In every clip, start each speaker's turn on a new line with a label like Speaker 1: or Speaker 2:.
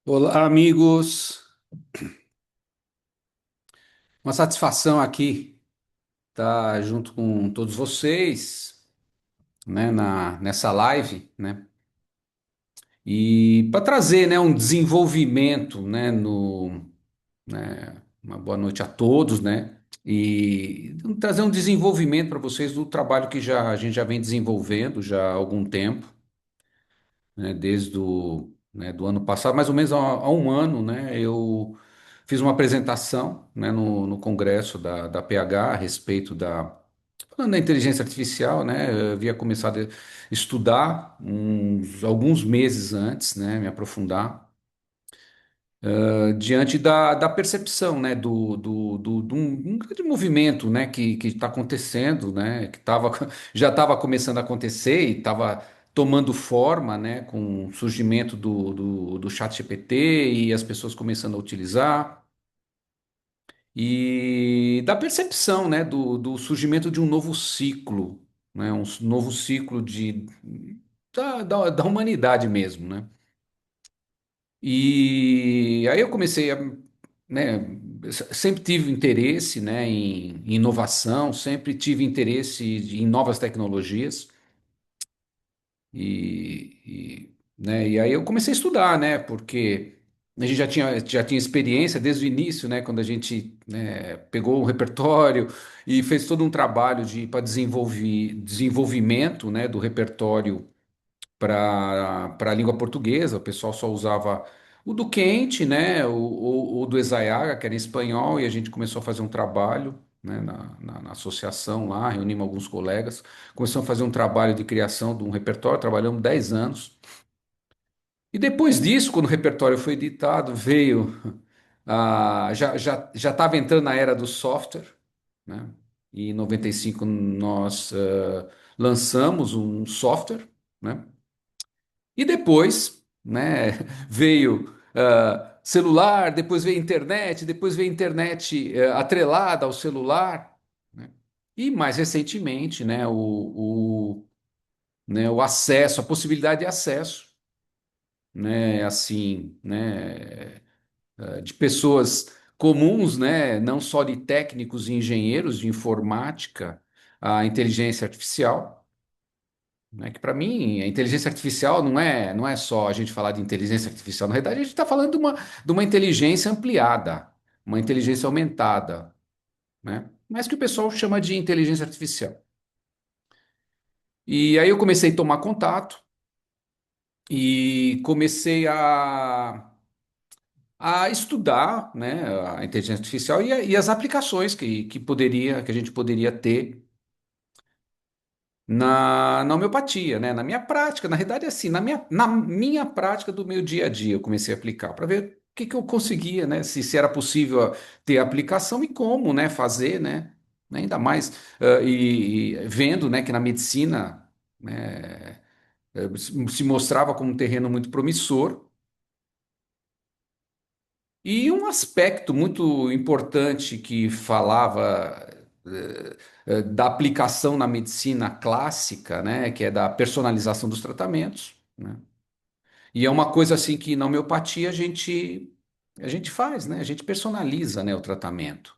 Speaker 1: Olá, amigos. Uma satisfação aqui estar junto com todos vocês, né, nessa live, né, e para trazer, né, um desenvolvimento, né, uma boa noite a todos, né, e trazer um desenvolvimento para vocês do trabalho que a gente já vem desenvolvendo já há algum tempo, né, desde do ano passado, mais ou menos há um ano, né, eu fiz uma apresentação, né, no congresso da PH a respeito falando da inteligência artificial, né, eu havia começado a estudar alguns meses antes, né, me aprofundar, diante da percepção, né, de um grande movimento, né, que está acontecendo, né, já estava começando a acontecer e estava tomando forma, né, com o surgimento do ChatGPT e as pessoas começando a utilizar, e da percepção, né, do surgimento de um novo ciclo, né, novo ciclo da humanidade mesmo, né? E aí eu comecei a, né, sempre tive interesse, né, em inovação, sempre tive interesse em novas tecnologias né, e aí eu comecei a estudar, né, porque a gente já tinha experiência desde o início, né, quando a gente, né, pegou o repertório e fez todo um trabalho para desenvolvimento, né, do repertório para a língua portuguesa. O pessoal só usava o do Quente, né, o do Ezeiaga, que era em espanhol, e a gente começou a fazer um trabalho, né, na associação lá, reunimos alguns colegas, começamos a fazer um trabalho de criação de um repertório, trabalhamos 10 anos. E depois disso, quando o repertório foi editado, já estava entrando na era do software, né? E em 95 nós lançamos um software, né? E depois, né, veio celular, depois veio internet, depois veio internet atrelada ao celular, né? E mais recentemente, né, o acesso, a possibilidade de acesso, né, assim, né, de pessoas comuns, né, não só de técnicos e engenheiros de informática, à inteligência artificial. Né? Que para mim, a inteligência artificial não é só a gente falar de inteligência artificial. Na realidade, a gente está falando de uma inteligência ampliada, uma inteligência aumentada, né? Mas que o pessoal chama de inteligência artificial. E aí eu comecei a tomar contato e comecei a estudar, né, a inteligência artificial e as aplicações que a gente poderia ter na homeopatia, né? Na minha prática, na realidade, é assim, na minha prática do meu dia a dia, eu comecei a aplicar para ver o que eu conseguia, né? Se era possível ter aplicação e como, né? Fazer, né? Ainda mais e vendo, né? Que na medicina, né? Se mostrava como um terreno muito promissor. E um aspecto muito importante que falava da aplicação na medicina clássica, né, que é da personalização dos tratamentos, né? E é uma coisa assim que na homeopatia a gente faz, né? A gente personaliza, né, o tratamento,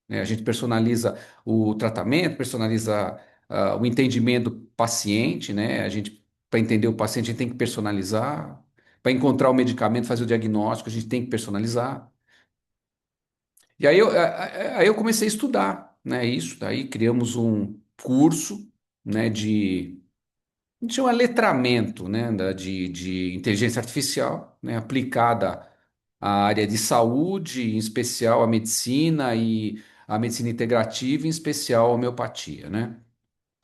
Speaker 1: né? A gente personaliza o tratamento, personaliza o entendimento do paciente, né? A gente, para entender o paciente, a gente tem que personalizar. Para encontrar o medicamento, fazer o diagnóstico, a gente tem que personalizar. E aí eu comecei a estudar, né, isso. Daí criamos um curso, né, a gente chama letramento, né, de inteligência artificial, né, aplicada à área de saúde, em especial à medicina e à medicina integrativa, em especial à homeopatia, né?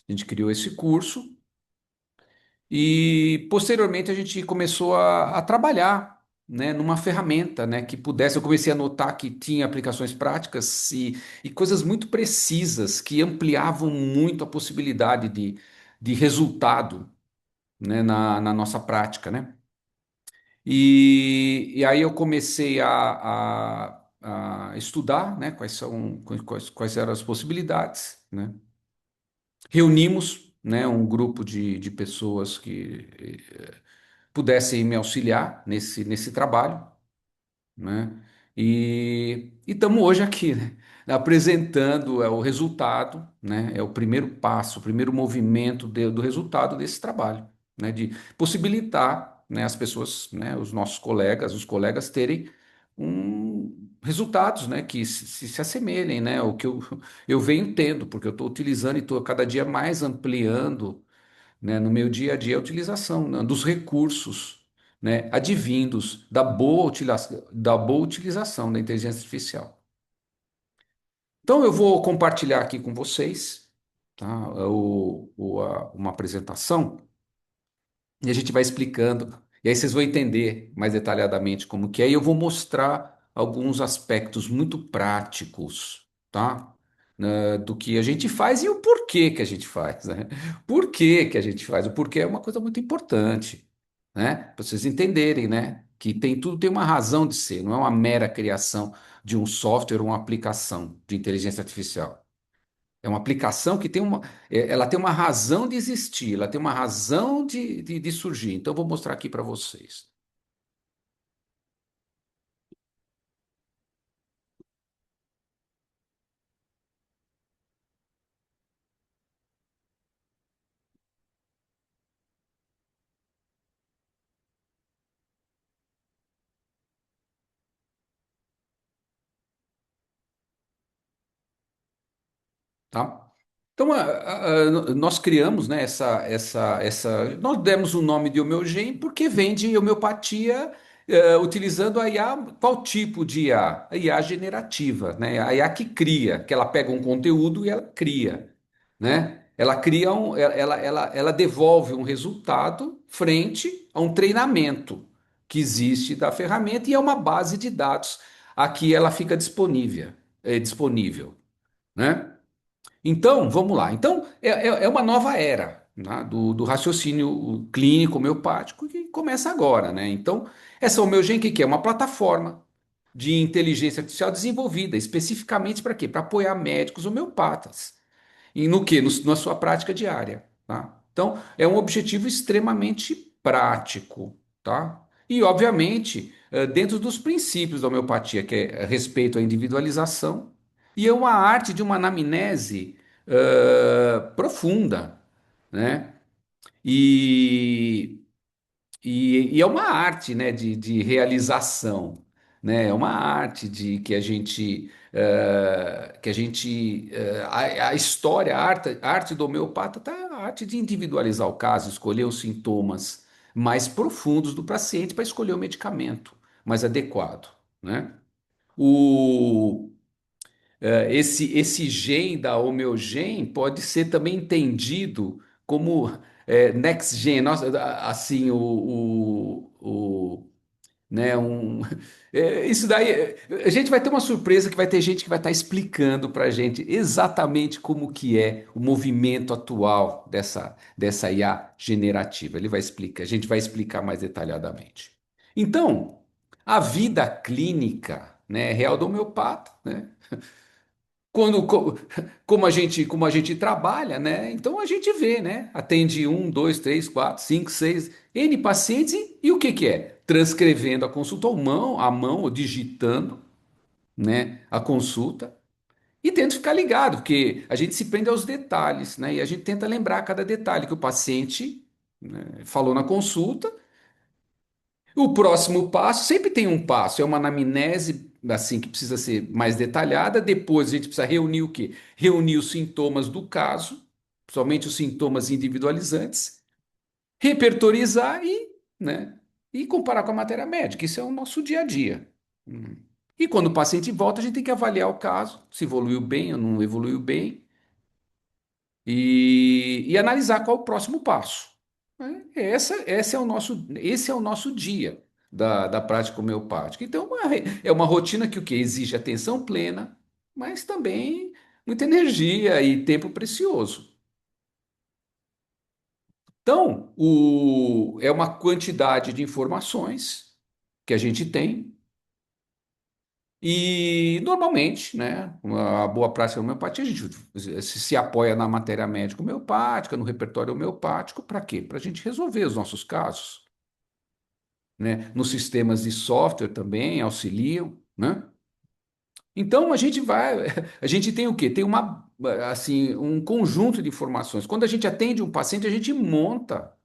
Speaker 1: A gente criou esse curso. E posteriormente a gente começou a trabalhar, né, numa ferramenta, né, que pudesse. Eu comecei a notar que tinha aplicações práticas e coisas muito precisas que ampliavam muito a possibilidade de resultado, né, na nossa prática, né? E aí eu comecei a estudar, né, quais eram as possibilidades, né? Reunimos, né, um grupo de pessoas que pudessem me auxiliar nesse trabalho. né? E estamos hoje aqui, né? Apresentando o resultado, né? É o primeiro passo, o primeiro movimento do resultado desse trabalho, né? De possibilitar, né, as pessoas, né, os nossos colegas, os colegas terem resultados, né, que se assemelhem, né, ao que eu venho tendo, porque eu estou utilizando e estou cada dia mais ampliando, né, no meu dia a dia a utilização, né, dos recursos, né, advindos da boa utilização da inteligência artificial. Então eu vou compartilhar aqui com vocês, tá, uma apresentação e a gente vai explicando, e aí vocês vão entender mais detalhadamente como que é, e eu vou mostrar alguns aspectos muito práticos, tá? Do que a gente faz e o porquê que a gente faz, né? Por que que a gente faz? O porquê é uma coisa muito importante, né? Para vocês entenderem, né? Que tudo tem uma razão de ser, não é uma mera criação de um software ou uma aplicação de inteligência artificial. É uma aplicação que ela tem uma razão de existir, ela tem uma razão de surgir. Então, eu vou mostrar aqui para vocês. Tá? Então, nós criamos, né, nós demos o nome de homeogen porque vem de homeopatia, utilizando a IA. Qual tipo de IA? A IA generativa, né? A IA que cria, que ela pega um conteúdo e ela cria, né? Ela cria ela devolve um resultado frente a um treinamento que existe da ferramenta e é uma base de dados. Aqui ela fica disponível, né? Então, vamos lá. Então, é uma nova era, né, do raciocínio clínico homeopático que começa agora, né? Então, essa Homeogen, o que que é? Uma plataforma de inteligência artificial desenvolvida especificamente para quê? Para apoiar médicos homeopatas. E no quê? Na sua prática diária, tá? Então, é um objetivo extremamente prático, tá? E, obviamente, dentro dos princípios da homeopatia, que é respeito à individualização, e é uma arte de uma anamnese profunda, né? E, e é uma arte, né, de realização, né? É uma arte de a história, a arte do homeopata tá a arte de individualizar o caso, escolher os sintomas mais profundos do paciente para escolher o medicamento mais adequado, né? O, esse gen da homeogen pode ser também entendido como next gen, nossa, assim, né, isso daí, a gente vai ter uma surpresa que vai ter gente que vai estar explicando para a gente exatamente como que é o movimento atual dessa IA generativa. Ele vai explicar, a gente vai explicar mais detalhadamente. Então, a vida clínica, né, real do homeopata, né? Quando, como a gente trabalha, né? Então a gente vê, né? Atende um, dois, três, quatro, cinco, seis, N pacientes e o que que é? Transcrevendo a consulta à mão, ou digitando, né? A consulta e tenta ficar ligado, porque a gente se prende aos detalhes, né? E a gente tenta lembrar cada detalhe que o paciente, né, falou na consulta. O próximo passo, sempre tem um passo, é uma anamnese assim que precisa ser mais detalhada. Depois a gente precisa reunir o quê? Reunir os sintomas do caso, somente os sintomas individualizantes, repertorizar né, e comparar com a matéria médica. Isso é o nosso dia a dia. Hum. E quando o paciente volta, a gente tem que avaliar o caso, se evoluiu bem ou não evoluiu bem, e analisar qual o próximo passo. Né? Esse é o nosso dia da prática homeopática. Então, é uma rotina que o que exige atenção plena, mas também muita energia e tempo precioso. Então, é uma quantidade de informações que a gente tem. E normalmente, né, a boa prática homeopatia, a gente se apoia na matéria médica homeopática, no repertório homeopático, para quê? Para a gente resolver os nossos casos. né? Nos sistemas de software também auxiliam, né? Então a gente vai, a gente tem o quê? Tem uma, assim, um conjunto de informações. Quando a gente atende um paciente, a gente monta,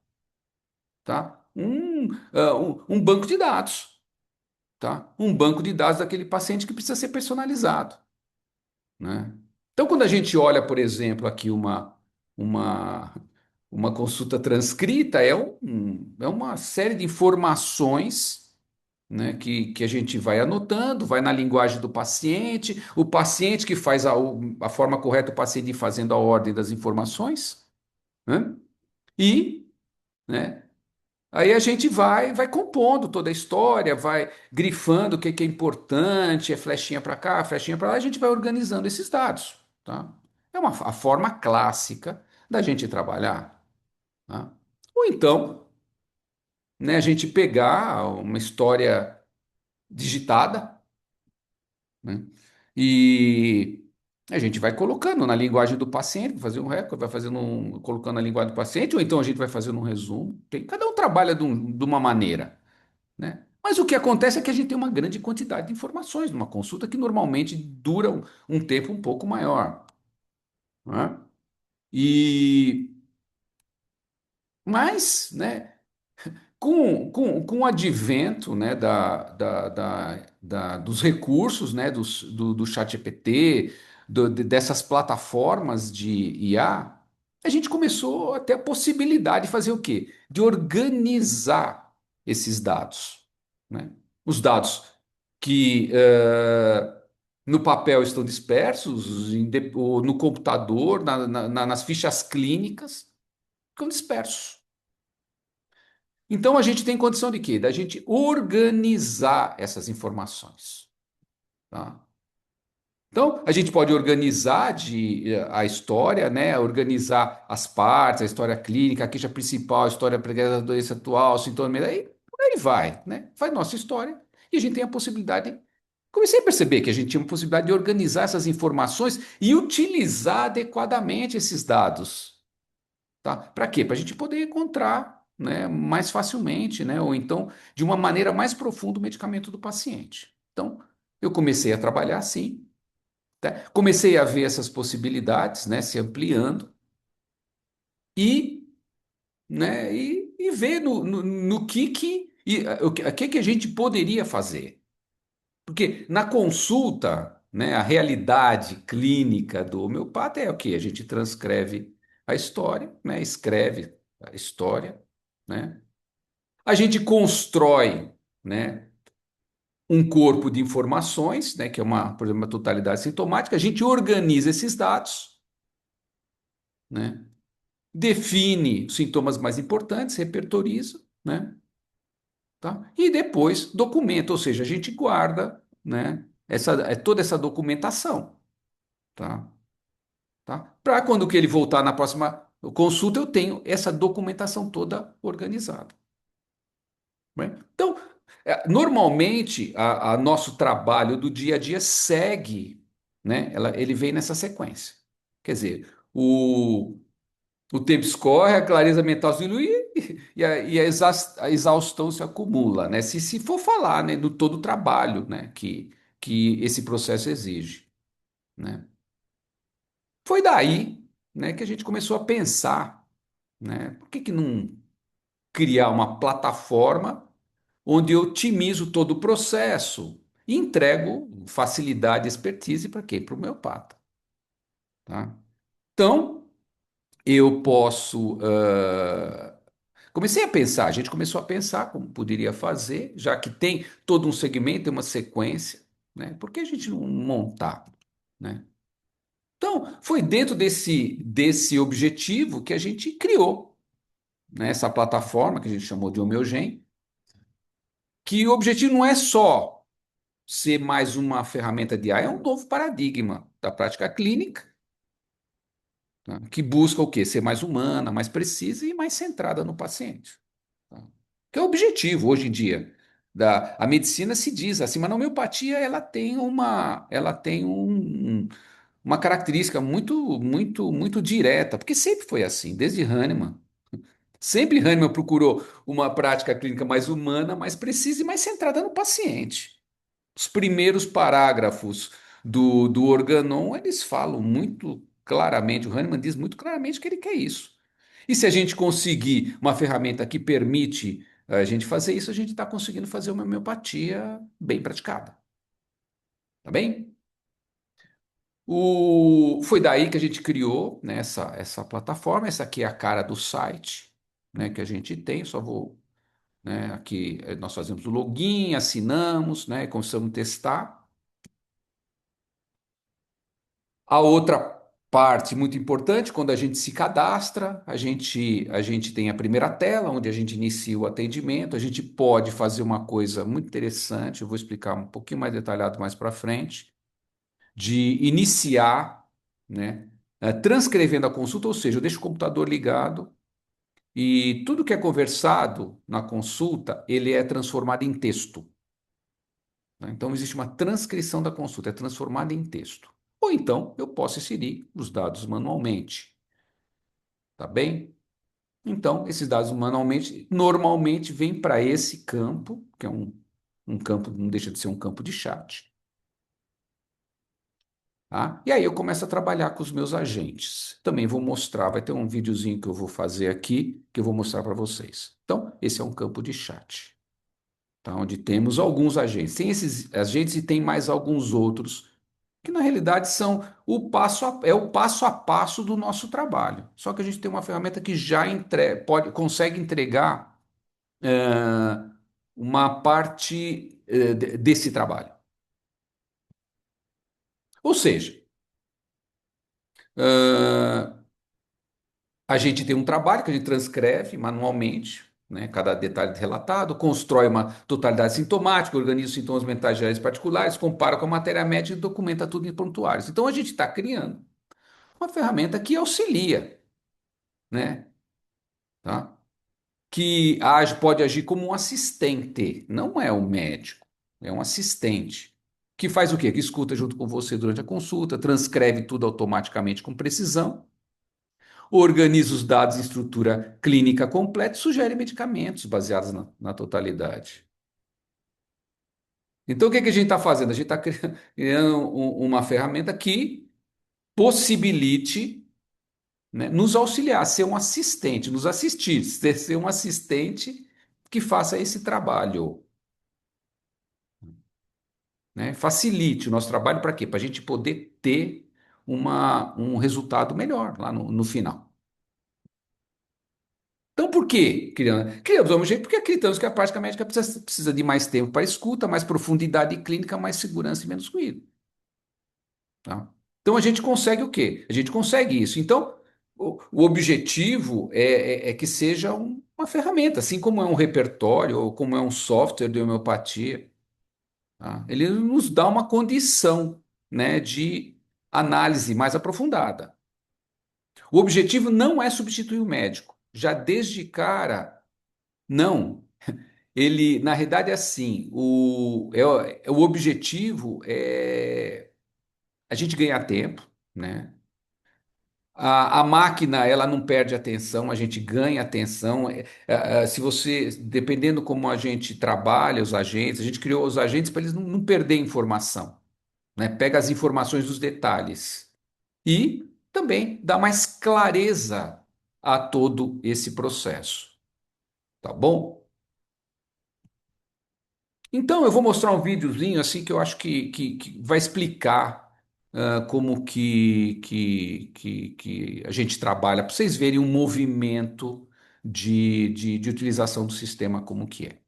Speaker 1: tá? Um banco de dados, tá? Um banco de dados daquele paciente que precisa ser personalizado, né? Então, quando a gente olha, por exemplo, aqui uma, uma consulta transcrita, é uma série de informações, né, que a gente vai anotando, vai na linguagem do paciente, o paciente que faz a forma correta, o paciente ir fazendo a ordem das informações, né? E, né, aí a gente vai compondo toda a história, vai grifando o que que é importante, é flechinha para cá, flechinha para lá, a gente vai organizando esses dados, tá? É a forma clássica da gente trabalhar, tá? Ou então, né, a gente pegar uma história digitada, né, e a gente vai colocando na linguagem do paciente, vai fazer um recorde, vai fazendo colocando na linguagem do paciente, ou então a gente vai fazendo um resumo. Cada um trabalha de uma maneira, né? Mas o que acontece é que a gente tem uma grande quantidade de informações numa consulta que normalmente dura um tempo um pouco maior, né? E mas, né, com o advento, né, dos recursos, né, do ChatGPT, dessas plataformas de IA, a gente começou a ter a possibilidade de fazer o quê? De organizar esses dados, né? Os dados que no papel estão dispersos, ou no computador, nas fichas clínicas, ficam dispersos. Então a gente tem condição de quê? Da gente organizar essas informações, tá? Então a gente pode organizar a história, né? Organizar as partes, a história clínica, a queixa principal, a história da doença atual, sintoma, aí por aí vai, né? Faz nossa história e a gente tem a possibilidade. Comecei a perceber que a gente tinha uma possibilidade de organizar essas informações e utilizar adequadamente esses dados. Tá? Para quê? Para a gente poder encontrar, né, mais facilmente, né, ou então de uma maneira mais profunda o medicamento do paciente. Então, eu comecei a trabalhar assim, tá? Comecei a ver essas possibilidades, né, se ampliando e, né, e ver no o que a gente poderia fazer. Porque na consulta, né, a realidade clínica do homeopata é o que? A gente transcreve a história, né, escreve a história, né? A gente constrói, né, um corpo de informações, né, que é por exemplo, uma totalidade sintomática, a gente organiza esses dados, né? Define os sintomas mais importantes, repertoriza, né? Tá? E depois documenta, ou seja, a gente guarda, né, toda essa documentação, tá? Tá? Para quando que ele voltar na próxima consulta, eu tenho essa documentação toda organizada. Né? Então, normalmente, a nosso trabalho do dia a dia segue, né? Ele vem nessa sequência. Quer dizer, o tempo escorre, a clareza mental se dilui a exaustão se acumula, né? Se for falar, né, do todo o trabalho, né, que esse processo exige, né? Foi daí, né, que a gente começou a pensar, né? Por que que não criar uma plataforma onde eu otimizo todo o processo e entrego facilidade e expertise para quem? Para o homeopata, tá? Então, eu posso. Comecei a pensar, a gente começou a pensar como poderia fazer, já que tem todo um segmento, tem uma sequência, né? Por que a gente não montar, né? Então, foi dentro desse objetivo que a gente criou, né, essa plataforma que a gente chamou de Homeogen, que o objetivo não é só ser mais uma ferramenta de AI, é um novo paradigma da prática clínica, tá? Que busca o quê? Ser mais humana, mais precisa e mais centrada no paciente. Tá? Que é o objetivo hoje em dia. A medicina se diz assim, mas na homeopatia ela tem uma característica muito direta, porque sempre foi assim, desde Hahnemann. Sempre Hahnemann procurou uma prática clínica mais humana, mais precisa e mais centrada no paciente. Os primeiros parágrafos do Organon, eles falam muito claramente, o Hahnemann diz muito claramente que ele quer isso. E se a gente conseguir uma ferramenta que permite a gente fazer isso, a gente está conseguindo fazer uma homeopatia bem praticada. Tá bem? Foi daí que a gente criou, né, essa plataforma. Essa aqui é a cara do site, né, que a gente tem. Só vou, né, aqui nós fazemos o login, assinamos, né, começamos a testar. A outra parte muito importante, quando a gente se cadastra, a gente tem a primeira tela, onde a gente inicia o atendimento. A gente pode fazer uma coisa muito interessante, eu vou explicar um pouquinho mais detalhado mais para frente, de iniciar, né, transcrevendo a consulta, ou seja, eu deixo o computador ligado e tudo que é conversado na consulta, ele é transformado em texto. Né? Então, existe uma transcrição da consulta, é transformada em texto. Ou então, eu posso inserir os dados manualmente, tá bem? Então, esses dados manualmente, normalmente, vêm para esse campo, que é um campo, não deixa de ser um campo de chat. Tá? E aí eu começo a trabalhar com os meus agentes. Também vou mostrar, vai ter um videozinho que eu vou fazer aqui, que eu vou mostrar para vocês. Então, esse é um campo de chat, tá? Onde temos alguns agentes. Tem esses agentes e tem mais alguns outros, que na realidade são é o passo a passo do nosso trabalho. Só que a gente tem uma ferramenta que já consegue entregar uma parte desse trabalho. Ou seja, eh, a gente tem um trabalho que a gente transcreve manualmente, né, cada detalhe relatado, constrói uma totalidade sintomática, organiza os sintomas mentais gerais particulares, compara com a matéria médica e documenta tudo em prontuários. Então a gente está criando uma ferramenta que auxilia, né, tá? Pode agir como um assistente, não é um médico, é um assistente. Que faz o quê? Que escuta junto com você durante a consulta, transcreve tudo automaticamente com precisão, organiza os dados em estrutura clínica completa e sugere medicamentos baseados na totalidade. Então, o que que a gente está fazendo? A gente está criando uma ferramenta que possibilite, né, nos auxiliar, ser um assistente, nos assistir, ser um assistente que faça esse trabalho, né? Facilite o nosso trabalho para quê? Para a gente poder ter um resultado melhor lá no final. Então, por que criamos? Criamos do mesmo jeito porque acreditamos que a prática médica precisa de mais tempo para escuta, mais profundidade clínica, mais segurança e menos ruído. Tá? Então, a gente consegue o quê? A gente consegue isso. Então, o objetivo é que seja uma ferramenta, assim como é um repertório ou como é um software de homeopatia. Tá? Ele nos dá uma condição, né, de análise mais aprofundada. O objetivo não é substituir o médico. Já desde cara, não. Ele, na realidade, é assim: o objetivo é a gente ganhar tempo, né? A máquina, ela não perde atenção, a gente ganha atenção. Se você, dependendo como a gente trabalha, os agentes, a gente criou os agentes para eles não perder informação, né? Pega as informações dos detalhes e também dá mais clareza a todo esse processo, tá bom? Então, eu vou mostrar um videozinho assim que eu acho que vai explicar como que a gente trabalha, para vocês verem um movimento de utilização do sistema como que é. Vou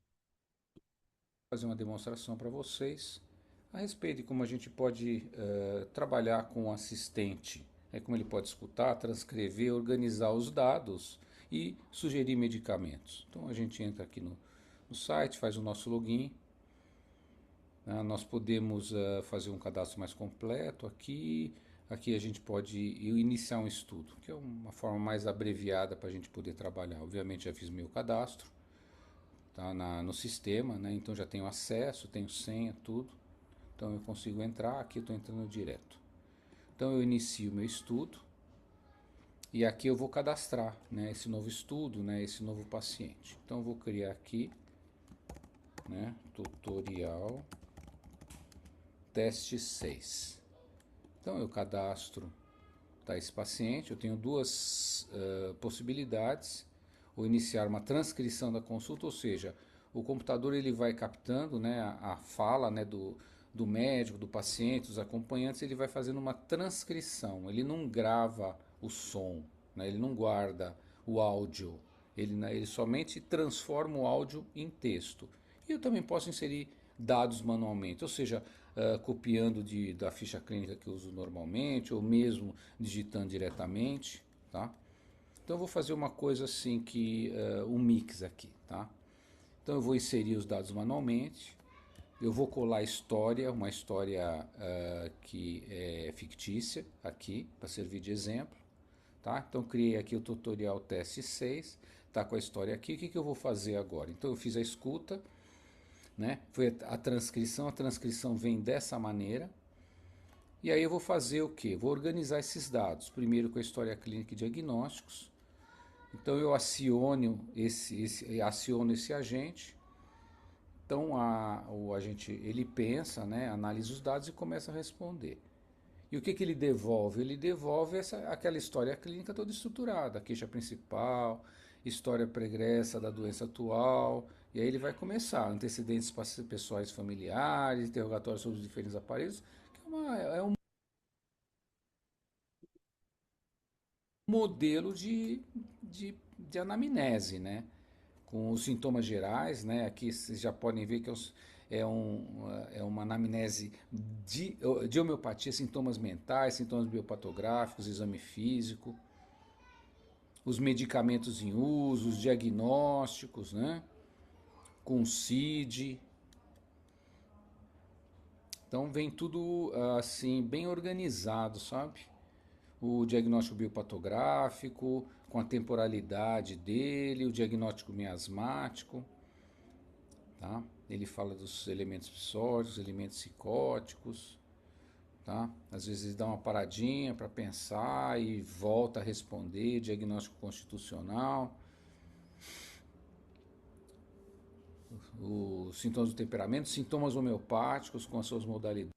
Speaker 1: fazer uma demonstração para vocês a respeito de como a gente pode trabalhar com o assistente, como ele pode escutar, transcrever, organizar os dados e sugerir medicamentos. Então a gente entra aqui no site, faz o nosso login. Nós podemos fazer um cadastro mais completo aqui. Aqui a gente pode iniciar um estudo, que é uma forma mais abreviada para a gente poder trabalhar. Obviamente já fiz meu cadastro, tá, no sistema, né? Então já tenho acesso, tenho senha, tudo. Então eu consigo entrar, aqui eu estou entrando direto. Então eu inicio meu estudo E aqui eu vou cadastrar, né, esse novo estudo, né, esse novo paciente. Então eu vou criar aqui, né, tutorial teste 6. Então eu cadastro, tá, esse paciente. Eu tenho duas possibilidades: ou iniciar uma transcrição da consulta, ou seja, o computador ele vai captando, né, a fala, né, do médico, do paciente, dos acompanhantes, ele vai fazendo uma transcrição. Ele não grava o som, né, ele não guarda o áudio, ele somente transforma o áudio em texto. E eu também posso inserir dados manualmente, ou seja, copiando da ficha clínica que eu uso normalmente, ou mesmo digitando diretamente, tá? Então eu vou fazer uma coisa assim que um mix aqui, tá? Então eu vou inserir os dados manualmente, eu vou colar história, uma história que é fictícia aqui para servir de exemplo, tá? Então criei aqui o tutorial teste 6, tá com a história aqui. O que, que eu vou fazer agora? Então eu fiz a escuta, né? Foi a transcrição vem dessa maneira. E aí eu vou fazer o quê? Vou organizar esses dados, primeiro com a história clínica e diagnósticos. Então eu aciono esse agente. Então o agente ele pensa, né, analisa os dados e começa a responder. E o que, que ele devolve? Ele devolve aquela história clínica toda estruturada, a queixa principal, história pregressa da doença atual, e aí ele vai começar, antecedentes pessoais familiares, interrogatórios sobre os diferentes aparelhos, que é um modelo de anamnese, né? Com os sintomas gerais, né? Aqui vocês já podem ver que é uma anamnese de homeopatia, sintomas mentais, sintomas biopatográficos, exame físico, os medicamentos em uso, os diagnósticos, né? Com CID. Então vem tudo assim bem organizado, sabe? O diagnóstico biopatográfico, com a temporalidade dele, o diagnóstico miasmático, tá? Ele fala dos elementos psicóticos, elementos psicóticos, tá? Às vezes ele dá uma paradinha para pensar e volta a responder, diagnóstico constitucional, os sintomas do temperamento, sintomas homeopáticos com as suas modalidades,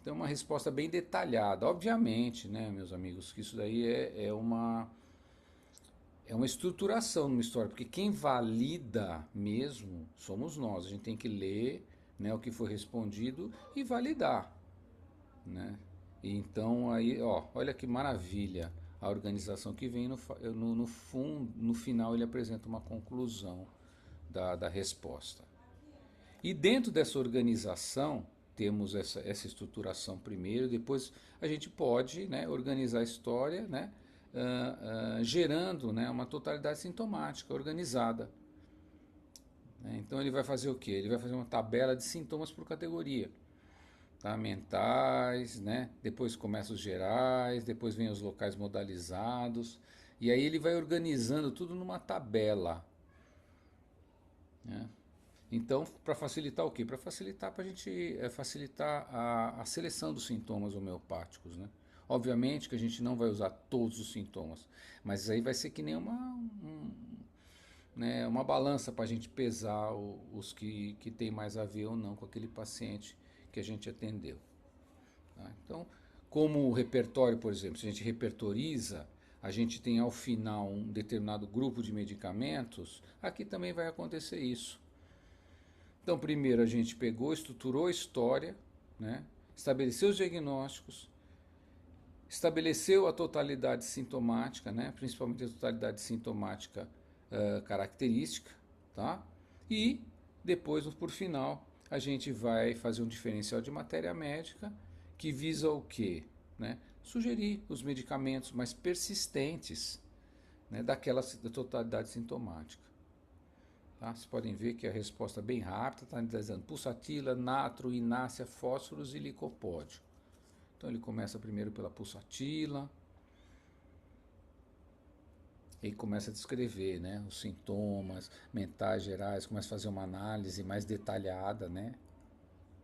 Speaker 1: então uma resposta bem detalhada. Obviamente, né, meus amigos, que isso daí é uma estruturação numa história, porque quem valida mesmo somos nós. A gente tem que ler, né, o que foi respondido e validar, né? E então aí, ó, olha que maravilha a organização que vem no fundo, no final ele apresenta uma conclusão da resposta. E dentro dessa organização temos essa estruturação primeiro, depois a gente pode, né, organizar a história, né, gerando, né, uma totalidade sintomática organizada, né? Então ele vai fazer o que? Ele vai fazer uma tabela de sintomas por categoria, tá? Mentais, né? Depois começa os gerais, depois vem os locais modalizados, e aí ele vai organizando tudo numa tabela, né? Então, para facilitar o quê? Para facilitar, para a gente facilitar a seleção dos sintomas homeopáticos, né? Obviamente que a gente não vai usar todos os sintomas, mas aí vai ser que nem né, uma balança para a gente pesar os que tem mais a ver ou não com aquele paciente que a gente atendeu, tá? Então, como o repertório, por exemplo, se a gente repertoriza, a gente tem ao final um determinado grupo de medicamentos, aqui também vai acontecer isso. Então, primeiro a gente pegou, estruturou a história, né? Estabeleceu os diagnósticos, estabeleceu a totalidade sintomática, né? Principalmente a totalidade sintomática característica, tá? E depois, por final, a gente vai fazer um diferencial de matéria médica que visa o quê? Né? Sugerir os medicamentos mais persistentes, né, da totalidade sintomática. Tá? Vocês podem ver que a resposta é bem rápida, está dizendo pulsatila, natro, inácia, fósforos e licopódio. Então ele começa primeiro pela pulsatila, e começa a descrever, né, os sintomas mentais gerais, começa a fazer uma análise mais detalhada, né?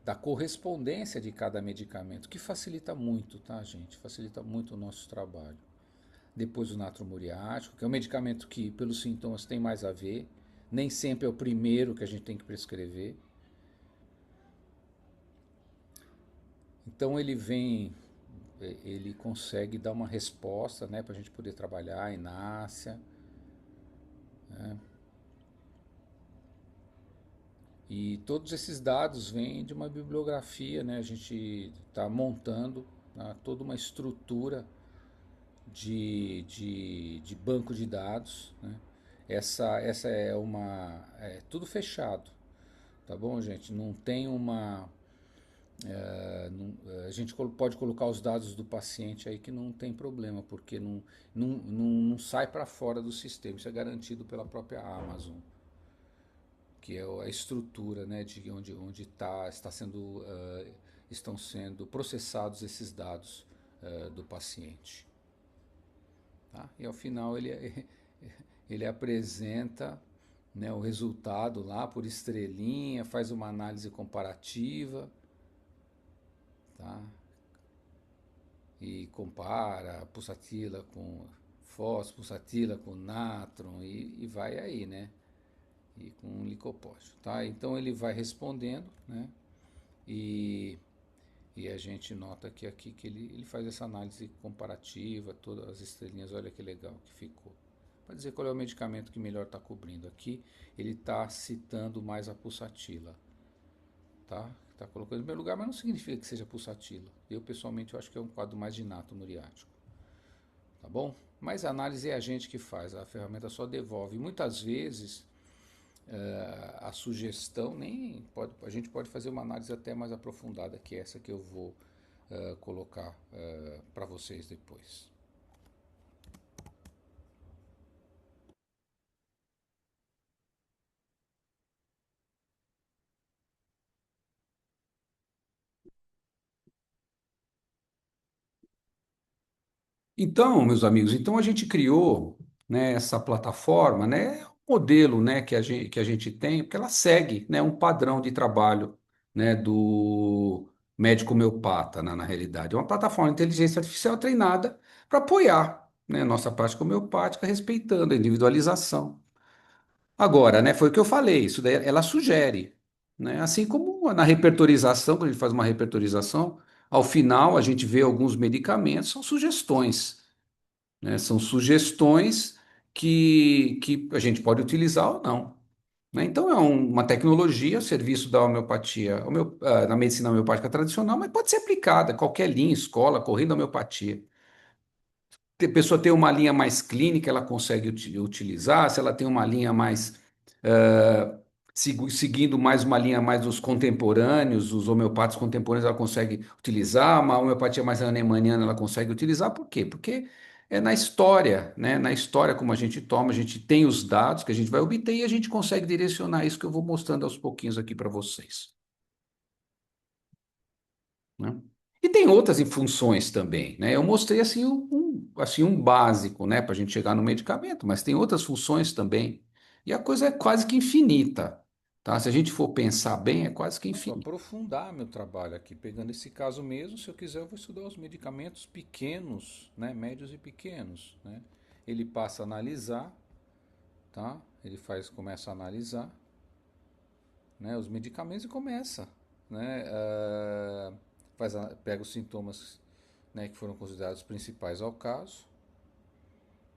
Speaker 2: da correspondência de cada medicamento, que facilita muito, tá, gente? Facilita muito o nosso trabalho. Depois o natromuriático, que é um medicamento que, pelos sintomas, tem mais a ver. Nem sempre é o primeiro que a gente tem que prescrever. Então ele vem, ele consegue dar uma resposta, né, para a gente poder trabalhar a inácia. E todos esses dados vêm de uma bibliografia, né? A gente está montando, né, toda uma estrutura de banco de dados, né? Essa é uma. É tudo fechado, tá bom, gente? Não tem uma. A gente pode colocar os dados do paciente aí que não tem problema, porque não sai para fora do sistema. Isso é garantido pela própria Amazon, que é a estrutura, né, de onde está sendo, estão sendo processados esses dados do paciente. Tá? E ao final ele apresenta, né, o resultado lá por estrelinha, faz uma análise comparativa, tá? E compara pulsatila com fósforo, pulsatila com nátron e vai aí, né? E com licopódio, tá? Então ele vai respondendo, né? E, e a gente nota que aqui que ele faz essa análise comparativa, todas as estrelinhas, olha que legal que ficou. Para dizer qual é o medicamento que melhor está cobrindo. Aqui ele está citando mais a pulsatila, tá? Está colocando em primeiro lugar, mas não significa que seja pulsatila. Eu pessoalmente eu acho que é um quadro mais de nato muriático, tá bom? Mas a análise é a gente que faz, a ferramenta só devolve. E muitas vezes a sugestão nem pode, a gente pode fazer uma análise até mais aprofundada que essa que eu vou colocar para vocês depois.
Speaker 1: Então, meus amigos, então a gente criou, né, essa plataforma, né, é um modelo, né, que a gente tem, porque ela segue, né, um padrão de trabalho, né, do médico homeopata, na realidade. É uma plataforma de inteligência artificial treinada para apoiar, né, nossa prática homeopática, respeitando a individualização. Agora, né, foi o que eu falei, isso daí ela sugere, né, assim como na repertorização, quando a gente faz uma repertorização, ao final a gente vê alguns medicamentos, são sugestões, né? São sugestões que a gente pode utilizar ou não, né? Então é uma tecnologia, serviço da homeopatia, na medicina homeopática tradicional, mas pode ser aplicada em qualquer linha, escola, correndo homeopatia. A pessoa tem uma linha mais clínica, ela consegue utilizar, se ela tem uma linha mais eh, seguindo mais uma linha mais dos contemporâneos, os homeopatas contemporâneos, ela consegue utilizar, uma homeopatia mais hahnemanniana ela consegue utilizar, por quê? Porque é na história, né? Na história como a gente toma, a gente tem os dados que a gente vai obter e a gente consegue direcionar isso que eu vou mostrando aos pouquinhos aqui para vocês, né? E tem outras funções também, né? Eu mostrei assim assim um básico, né, para a gente chegar no medicamento, mas tem outras funções também. E a coisa é quase que infinita, tá? Se a gente for pensar bem, é quase que
Speaker 2: Eu vou
Speaker 1: infinito.
Speaker 2: aprofundar meu trabalho aqui, pegando esse caso mesmo, se eu quiser eu vou estudar os medicamentos pequenos, né, médios e pequenos, né? Ele passa a analisar, tá? Ele começa a analisar, né, os medicamentos e começa, né, pega os sintomas, né, que foram considerados principais ao caso,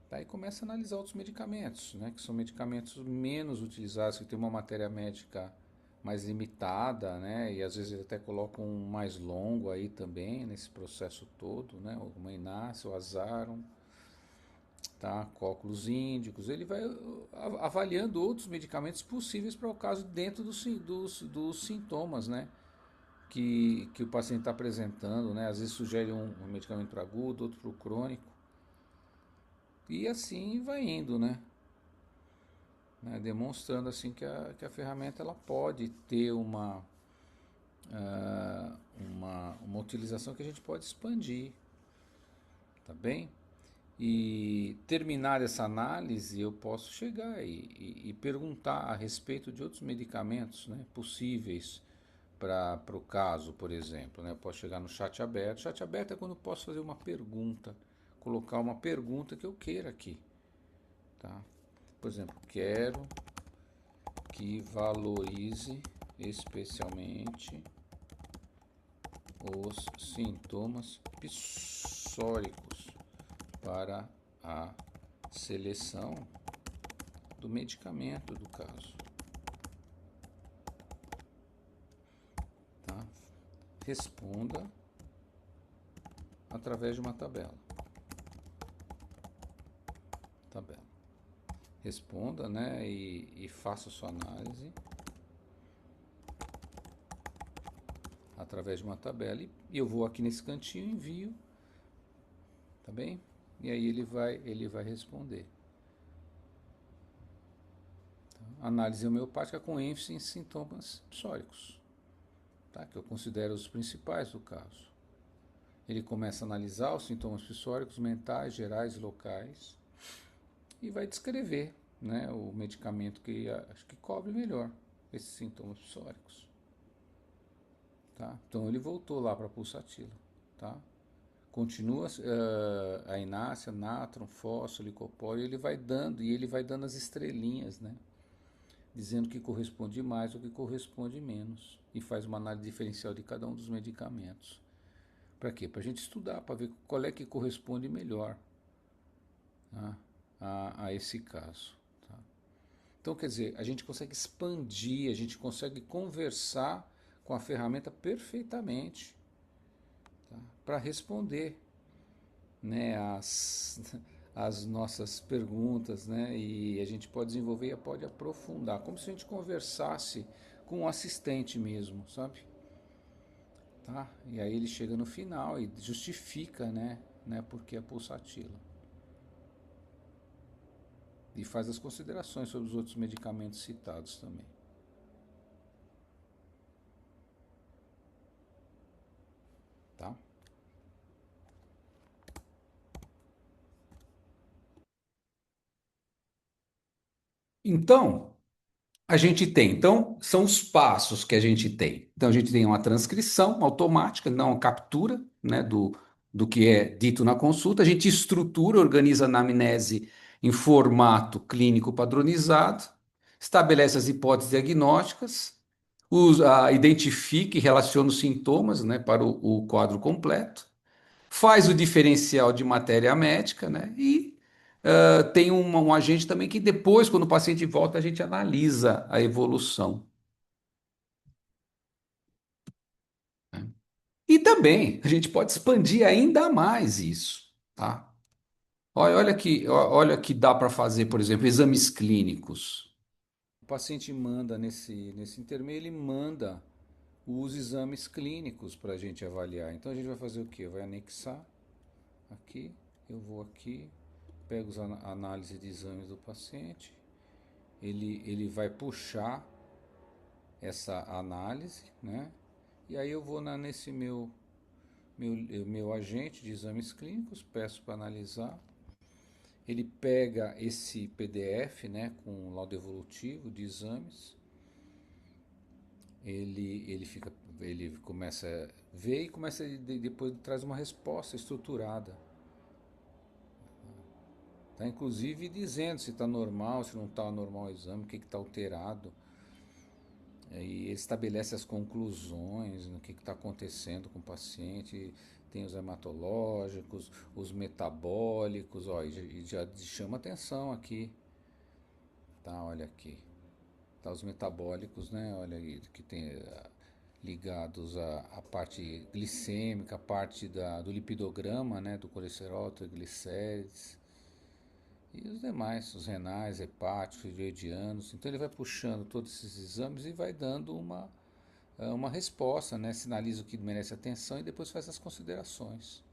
Speaker 2: daí começa a analisar outros medicamentos, né, que são medicamentos menos utilizados, que tem uma matéria médica mais limitada, né, e às vezes ele até coloca um mais longo aí também nesse processo todo, né, o Mainácio, o Azaron, tá, cálculos índicos, ele vai avaliando outros medicamentos possíveis para o caso dentro dos sintomas, né, que o paciente está apresentando, né, às vezes sugere um medicamento para agudo, outro para o crônico, e assim vai indo, né, demonstrando assim que a ferramenta ela pode ter uma utilização que a gente pode expandir, tá bem? E terminar essa análise, eu posso chegar e perguntar a respeito de outros medicamentos, né, possíveis para o caso, por exemplo, né? Eu posso chegar no chat aberto. Chat aberto é quando eu posso fazer uma pergunta, colocar uma pergunta que eu queira aqui, tá? Por exemplo, quero que valorize especialmente os sintomas psóricos para a seleção do medicamento do caso, tá? Responda através de uma tabela. Responda, né, e faça sua análise através de uma tabela. E eu vou aqui nesse cantinho, envio, tá bem? E aí ele vai responder. Tá? Análise homeopática com ênfase em sintomas psóricos, tá? Que eu considero os principais do caso. Ele começa a analisar os sintomas psóricos mentais, gerais e locais e vai descrever, né, o medicamento que acho que cobre melhor esses sintomas psóricos. Tá? Então ele voltou lá para a pulsatila. Tá? Continua a inácia, nátron, fósforo, licopólio, ele vai dando as estrelinhas, né? Dizendo que corresponde mais ou que corresponde menos. E faz uma análise diferencial de cada um dos medicamentos. Para quê? Para a gente estudar, para ver qual é que corresponde melhor, tá? a esse caso. Tá? Então, quer dizer, a gente consegue expandir, a gente consegue conversar com a ferramenta perfeitamente, tá? Para responder, né, as nossas perguntas, né, e a gente pode desenvolver e pode aprofundar, como se a gente conversasse com um assistente mesmo, sabe? Tá? E aí ele chega no final e justifica, né, porque é pulsatila. E faz as considerações sobre os outros medicamentos citados também. Tá?
Speaker 1: Então, a gente tem, então, são os passos que a gente tem. Então, a gente tem uma transcrição automática, não uma captura, né, do que é dito na consulta. A gente estrutura, organiza a anamnese em formato clínico padronizado, estabelece as hipóteses diagnósticas, identifica e relaciona os sintomas, né, para o quadro completo, faz o diferencial de matéria médica, né, e tem um agente também que depois, quando o paciente volta, a gente analisa a evolução, né? E também a gente pode expandir ainda mais isso, tá? Olha que dá para fazer, por exemplo, exames clínicos.
Speaker 2: O paciente manda nesse intermeio, ele manda os exames clínicos para a gente avaliar. Então a gente vai fazer o quê? Vai anexar aqui, eu vou aqui, pego a análise de exames do paciente, ele vai puxar essa análise, né? E aí eu vou nesse meu agente de exames clínicos, peço para analisar. Ele pega esse PDF, né, com o laudo evolutivo de exames, ele começa a ver e depois traz uma resposta estruturada, tá? Inclusive dizendo se está normal, se não está normal o exame, o que está alterado. E ele estabelece as conclusões, no que está acontecendo com o paciente. Tem os hematológicos, os metabólicos, ó, e já chama atenção aqui, tá? Olha aqui, tá os metabólicos, né? Olha aí, que tem ligados à parte glicêmica, a parte do lipidograma, né? Do colesterol, triglicérides e os demais, os renais, hepáticos, tireoidianos. Então ele vai puxando todos esses exames e vai dando uma resposta, né? Sinaliza o que merece atenção e depois faz as considerações.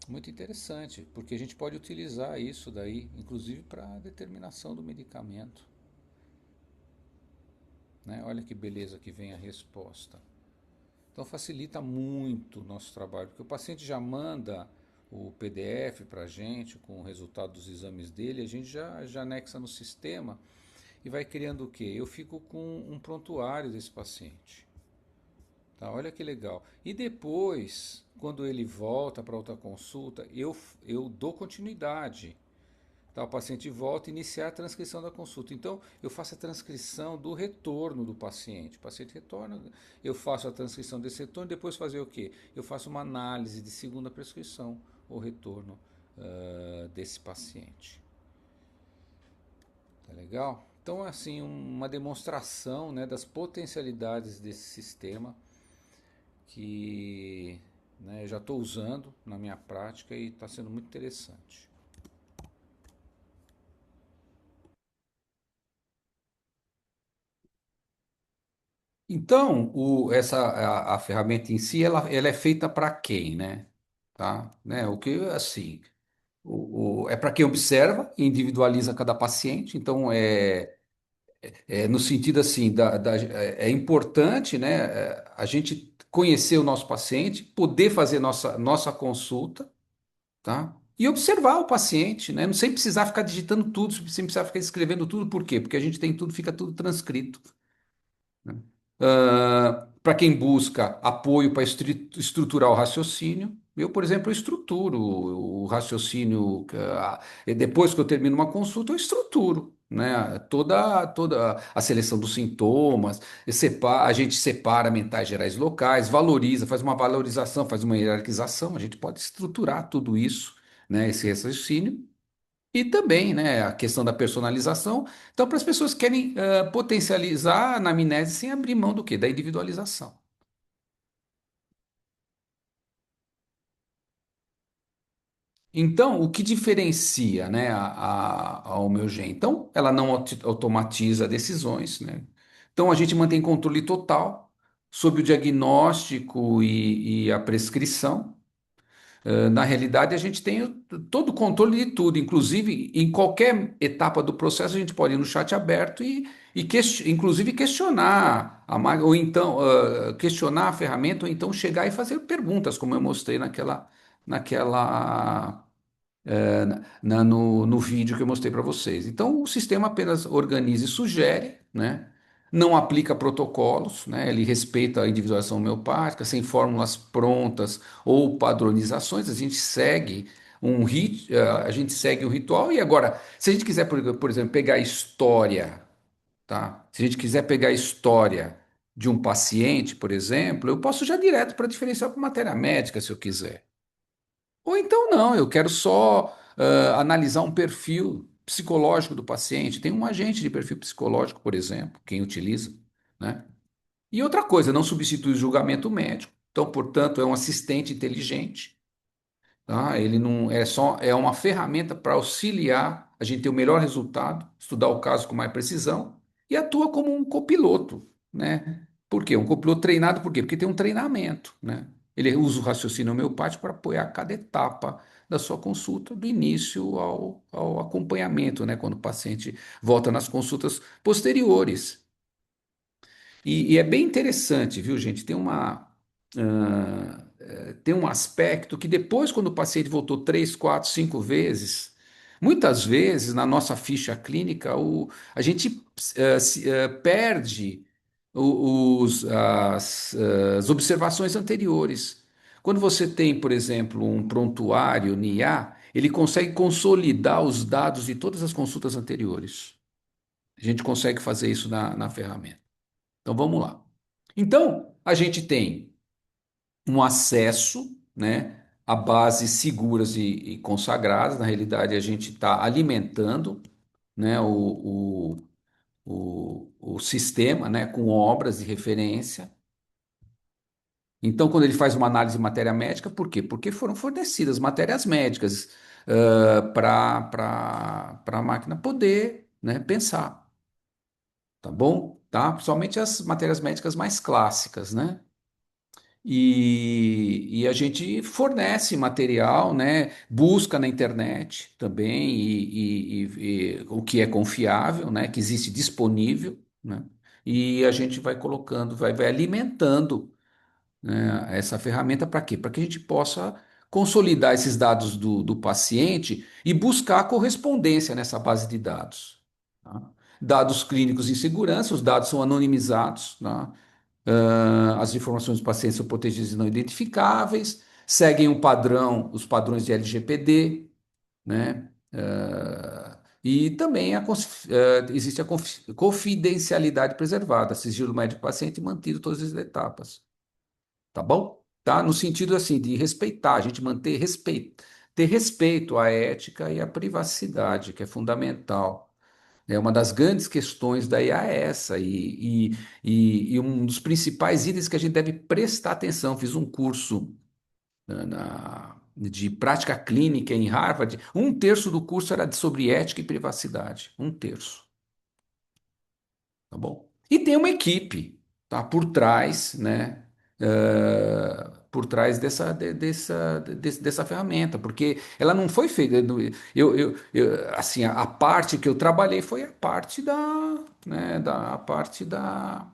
Speaker 2: Muito interessante, porque a gente pode utilizar isso daí, inclusive para a determinação do medicamento, né? Olha que beleza que vem a resposta. Então facilita muito o nosso trabalho, porque o paciente já manda o PDF para a gente com o resultado dos exames dele, a gente já anexa no sistema e vai criando o quê? Eu fico com um prontuário desse paciente. Tá, olha que legal. E depois, quando ele volta para outra consulta, eu dou continuidade. Tá, o paciente volta e iniciar a transcrição da consulta. Então, eu faço a transcrição do retorno do paciente. O paciente retorna, eu faço a transcrição desse retorno, depois fazer o quê? Eu faço uma análise de segunda prescrição, ou retorno desse paciente. Tá legal? Então, assim, uma demonstração, né, das potencialidades desse sistema que, né, eu já estou usando na minha prática e está sendo muito interessante.
Speaker 1: Então, a ferramenta em si, ela é feita para quem, né? Tá? Né? O que, assim, é para quem observa e individualiza cada paciente. Então, no sentido assim, é importante, né, a gente conhecer o nosso paciente, poder fazer nossa consulta, tá? E observar o paciente, né? Não sem precisar ficar digitando tudo, sem precisar ficar escrevendo tudo. Por quê? Porque a gente tem tudo, fica tudo transcrito, né? Para quem busca apoio para estruturar o raciocínio, eu, por exemplo, eu estruturo o raciocínio. E depois que eu termino uma consulta, eu estruturo, né? Toda a seleção dos sintomas, a gente separa mentais gerais e locais, valoriza, faz uma valorização, faz uma hierarquização, a gente pode estruturar tudo isso, né? Esse raciocínio. E também, né, a questão da personalização. Então, para as pessoas que querem potencializar a anamnese sem abrir mão do quê? Da individualização. Então, o que diferencia, né, a Homeogen? Então, ela não automatiza decisões, né? Então, a gente mantém controle total sobre o diagnóstico e a prescrição. Na realidade, a gente tem todo o controle de tudo, inclusive em qualquer etapa do processo, a gente pode ir no chat aberto inclusive questionar ou então questionar a ferramenta, ou então chegar e fazer perguntas, como eu mostrei naquela no vídeo que eu mostrei para vocês. Então, o sistema apenas organiza e sugere, né? Não aplica protocolos, né? Ele respeita a individuação homeopática, sem fórmulas prontas ou padronizações. A gente segue um ritual. E agora, se a gente quiser, por exemplo, pegar a história, tá? Se a gente quiser pegar a história de um paciente, por exemplo, eu posso já direto para diferenciar com matéria médica, se eu quiser. Ou então não, eu quero só analisar um perfil psicológico do paciente. Tem um agente de perfil psicológico, por exemplo, quem utiliza, né? E outra coisa, não substitui o julgamento médico. Então, portanto, é um assistente inteligente, tá? Ele não é só é uma ferramenta para auxiliar a gente ter o melhor resultado, estudar o caso com mais precisão e atua como um copiloto, né? Por quê? Um copiloto treinado por quê? Porque tem um treinamento, né? Ele usa o raciocínio homeopático para apoiar cada etapa da sua consulta, do início ao acompanhamento, né? Quando o paciente volta nas consultas posteriores. E é bem interessante, viu, gente? Tem um aspecto que depois, quando o paciente voltou 3, 4, 5 vezes, muitas vezes na nossa ficha clínica, a gente perde as observações anteriores. Quando você tem, por exemplo, um prontuário NIA, ele consegue consolidar os dados de todas as consultas anteriores. A gente consegue fazer isso na ferramenta. Então vamos lá. Então, a gente tem um acesso, né, a bases seguras e consagradas. Na realidade, a gente está alimentando, né, o sistema, né, com obras de referência. Então, quando ele faz uma análise de matéria médica, por quê? Porque foram fornecidas matérias médicas para a máquina poder, né, pensar, tá bom? Tá? Principalmente as matérias médicas mais clássicas, né? E a gente fornece material, né? Busca na internet também e o que é confiável, né? Que existe disponível, né? E a gente vai colocando, vai alimentando, né, essa ferramenta para quê? Para que a gente possa consolidar esses dados do paciente e buscar a correspondência nessa base de dados. Tá? dados clínicos em segurança, os dados são anonimizados, tá? As informações dos pacientes são protegidas e não identificáveis, seguem um padrão, os padrões de LGPD, né? E também existe a confidencialidade preservada, sigilo médico-paciente mantido todas as etapas, tá bom? Tá? No sentido assim de respeitar, a gente manter respeito, ter respeito à ética e à privacidade, que é fundamental. É uma das grandes questões daí é essa, e um dos principais itens que a gente deve prestar atenção. Fiz um curso de prática clínica em Harvard, um terço do curso era sobre ética e privacidade, um terço, tá bom? E tem uma equipe, tá, por trás, né? Por trás dessa ferramenta, porque ela não foi feita. Assim, a parte que eu trabalhei foi a parte a parte da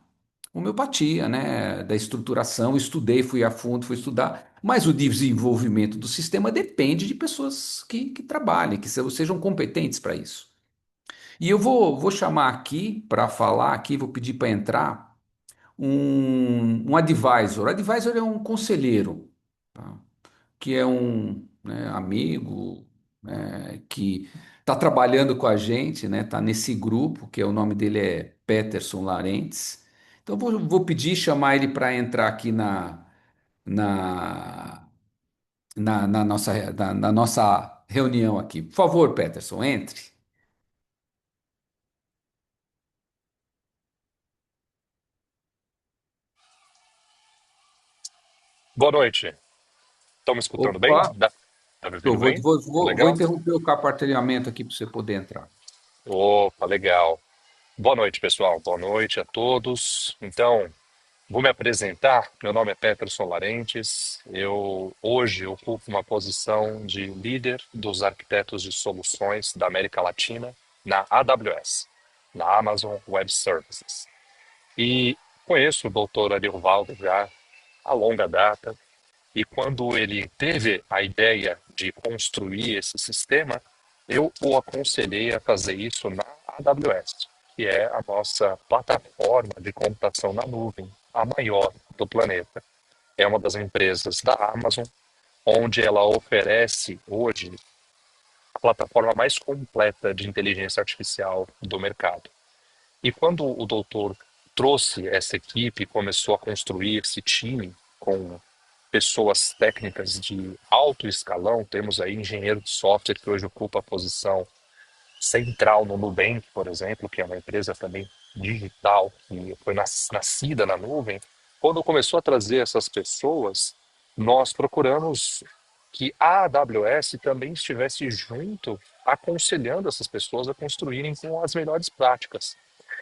Speaker 1: homeopatia, né? Da estruturação. Estudei, fui a fundo, fui estudar. Mas o desenvolvimento do sistema depende de pessoas que trabalhem, que sejam competentes para isso. E eu vou chamar aqui para falar aqui, vou pedir para entrar um advisor. Advisor é um conselheiro, tá? Que é um, né, amigo, né, que está trabalhando com a gente, né? Está nesse grupo, que é o nome dele é Peterson Larentes. Então vou pedir chamar ele para entrar aqui na, na nossa reunião aqui. Por favor, Peterson, entre.
Speaker 3: Boa noite. Estão me escutando bem?
Speaker 1: Opa,
Speaker 3: Tá me ouvindo
Speaker 1: eu
Speaker 3: bem?
Speaker 1: vou
Speaker 3: Legal?
Speaker 1: interromper o compartilhamento aqui para você poder entrar.
Speaker 3: Opa, legal. Boa noite, pessoal. Boa noite a todos. Então, vou me apresentar. Meu nome é Peterson Larentes. Eu hoje ocupo uma posição de líder dos arquitetos de soluções da América Latina na AWS, na Amazon Web Services. E conheço o Dr. Ariovaldo já há longa data. E quando ele teve a ideia de construir esse sistema, eu o aconselhei a fazer isso na AWS, que é a nossa plataforma de computação na nuvem, a maior do planeta. É uma das empresas da Amazon, onde ela oferece hoje a plataforma mais completa de inteligência artificial do mercado. E quando o doutor trouxe essa equipe, começou a construir esse time com pessoas técnicas de alto escalão, temos aí engenheiro de software que hoje ocupa a posição central no Nubank, por exemplo, que é uma empresa também digital, que foi nascida na nuvem. Quando começou a trazer essas pessoas, nós procuramos que a AWS também estivesse junto, aconselhando essas pessoas a construírem com as melhores práticas.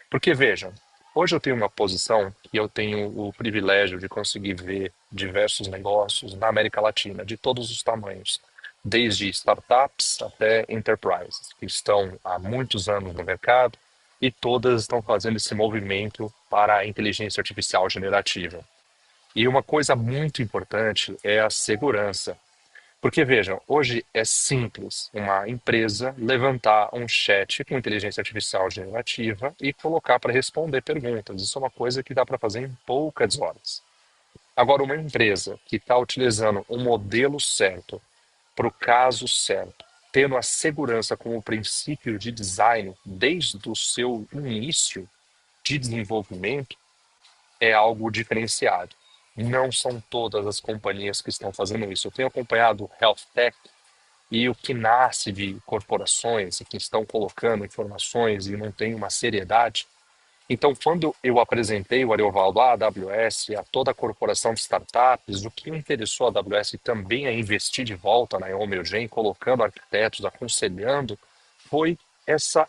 Speaker 3: Porque vejam, hoje eu tenho uma posição que eu tenho o privilégio de conseguir ver diversos negócios na América Latina, de todos os tamanhos, desde startups até enterprises, que estão há muitos anos no mercado e todas estão fazendo esse movimento para a inteligência artificial generativa. E uma coisa muito importante é a segurança. Porque vejam, hoje é simples uma empresa levantar um chat com inteligência artificial generativa e colocar para responder perguntas. Isso é uma coisa que dá para fazer em poucas horas. Agora, uma empresa que está utilizando um modelo certo para o caso certo, tendo a segurança como princípio de design desde o seu início de desenvolvimento, é algo diferenciado. Não são todas as companhias que estão fazendo isso. Eu tenho acompanhado o Health Tech e o que nasce de corporações que estão colocando informações e não tem uma seriedade. Então, quando eu apresentei o Ariovaldo à AWS, a toda a corporação de startups, o que interessou a AWS também a investir de volta na Homeogen, colocando arquitetos, aconselhando, foi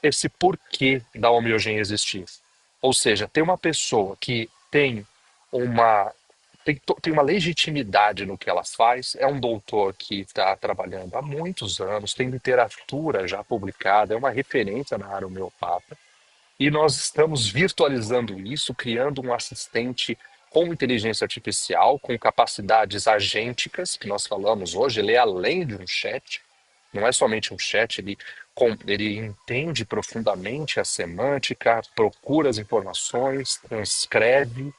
Speaker 3: esse porquê da Homeogen existir. Ou seja, ter uma pessoa que uma, tem uma legitimidade no que ela faz, é um doutor que está trabalhando há muitos anos, tem literatura já publicada, é uma referência na área homeopata, e nós estamos virtualizando isso, criando um assistente com inteligência artificial, com capacidades agênticas, que nós falamos hoje, ele é além de um chat, Não é somente um chat, ele entende profundamente a semântica, procura as informações, transcreve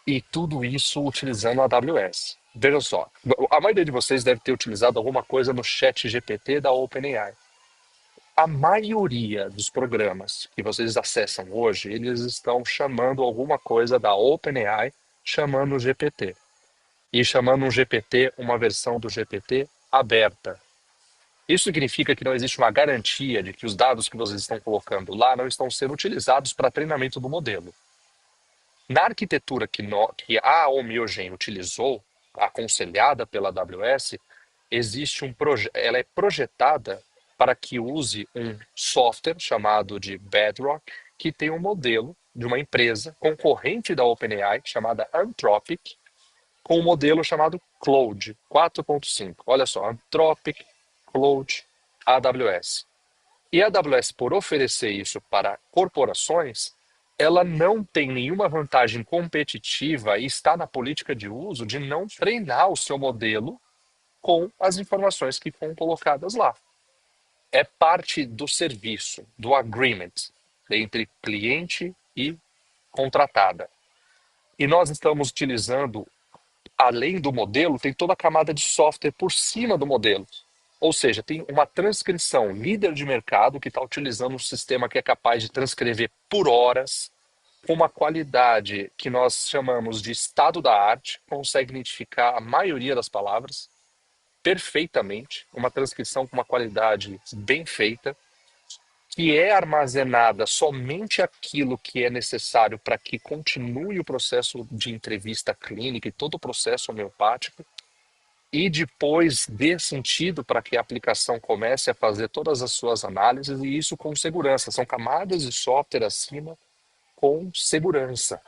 Speaker 3: e tudo isso utilizando a AWS. Veja só, a maioria de vocês deve ter utilizado alguma coisa no chat GPT da OpenAI. A maioria dos programas que vocês acessam hoje, eles estão chamando alguma coisa da OpenAI, chamando o GPT. E chamando um GPT, uma versão do GPT aberta. Isso significa que não existe uma garantia de que os dados que vocês estão colocando lá não estão sendo utilizados para treinamento do modelo. Na arquitetura que a Homogen utilizou, aconselhada pela AWS, existe ela é projetada para que use um software chamado de Bedrock, que tem um modelo de uma empresa concorrente da OpenAI, chamada Anthropic, com um modelo chamado Claude 4.5. Olha só, Anthropic, Claude, AWS. E a AWS, por oferecer isso para corporações, ela não tem nenhuma vantagem competitiva e está na política de uso de não treinar o seu modelo com as informações que foram colocadas lá. É parte do serviço, do agreement entre cliente e contratada. E nós estamos utilizando, além do modelo, tem toda a camada de software por cima do modelo. Ou seja, tem uma transcrição líder de mercado que está utilizando um sistema que é capaz de transcrever por horas, com uma qualidade que nós chamamos de estado da arte, consegue identificar a maioria das palavras perfeitamente, uma transcrição com uma qualidade bem feita, que é armazenada somente aquilo que é necessário para que continue o processo de entrevista clínica e todo o processo homeopático, e depois dê sentido para que a aplicação comece a fazer todas as suas análises, e isso com segurança. São camadas de software acima com segurança.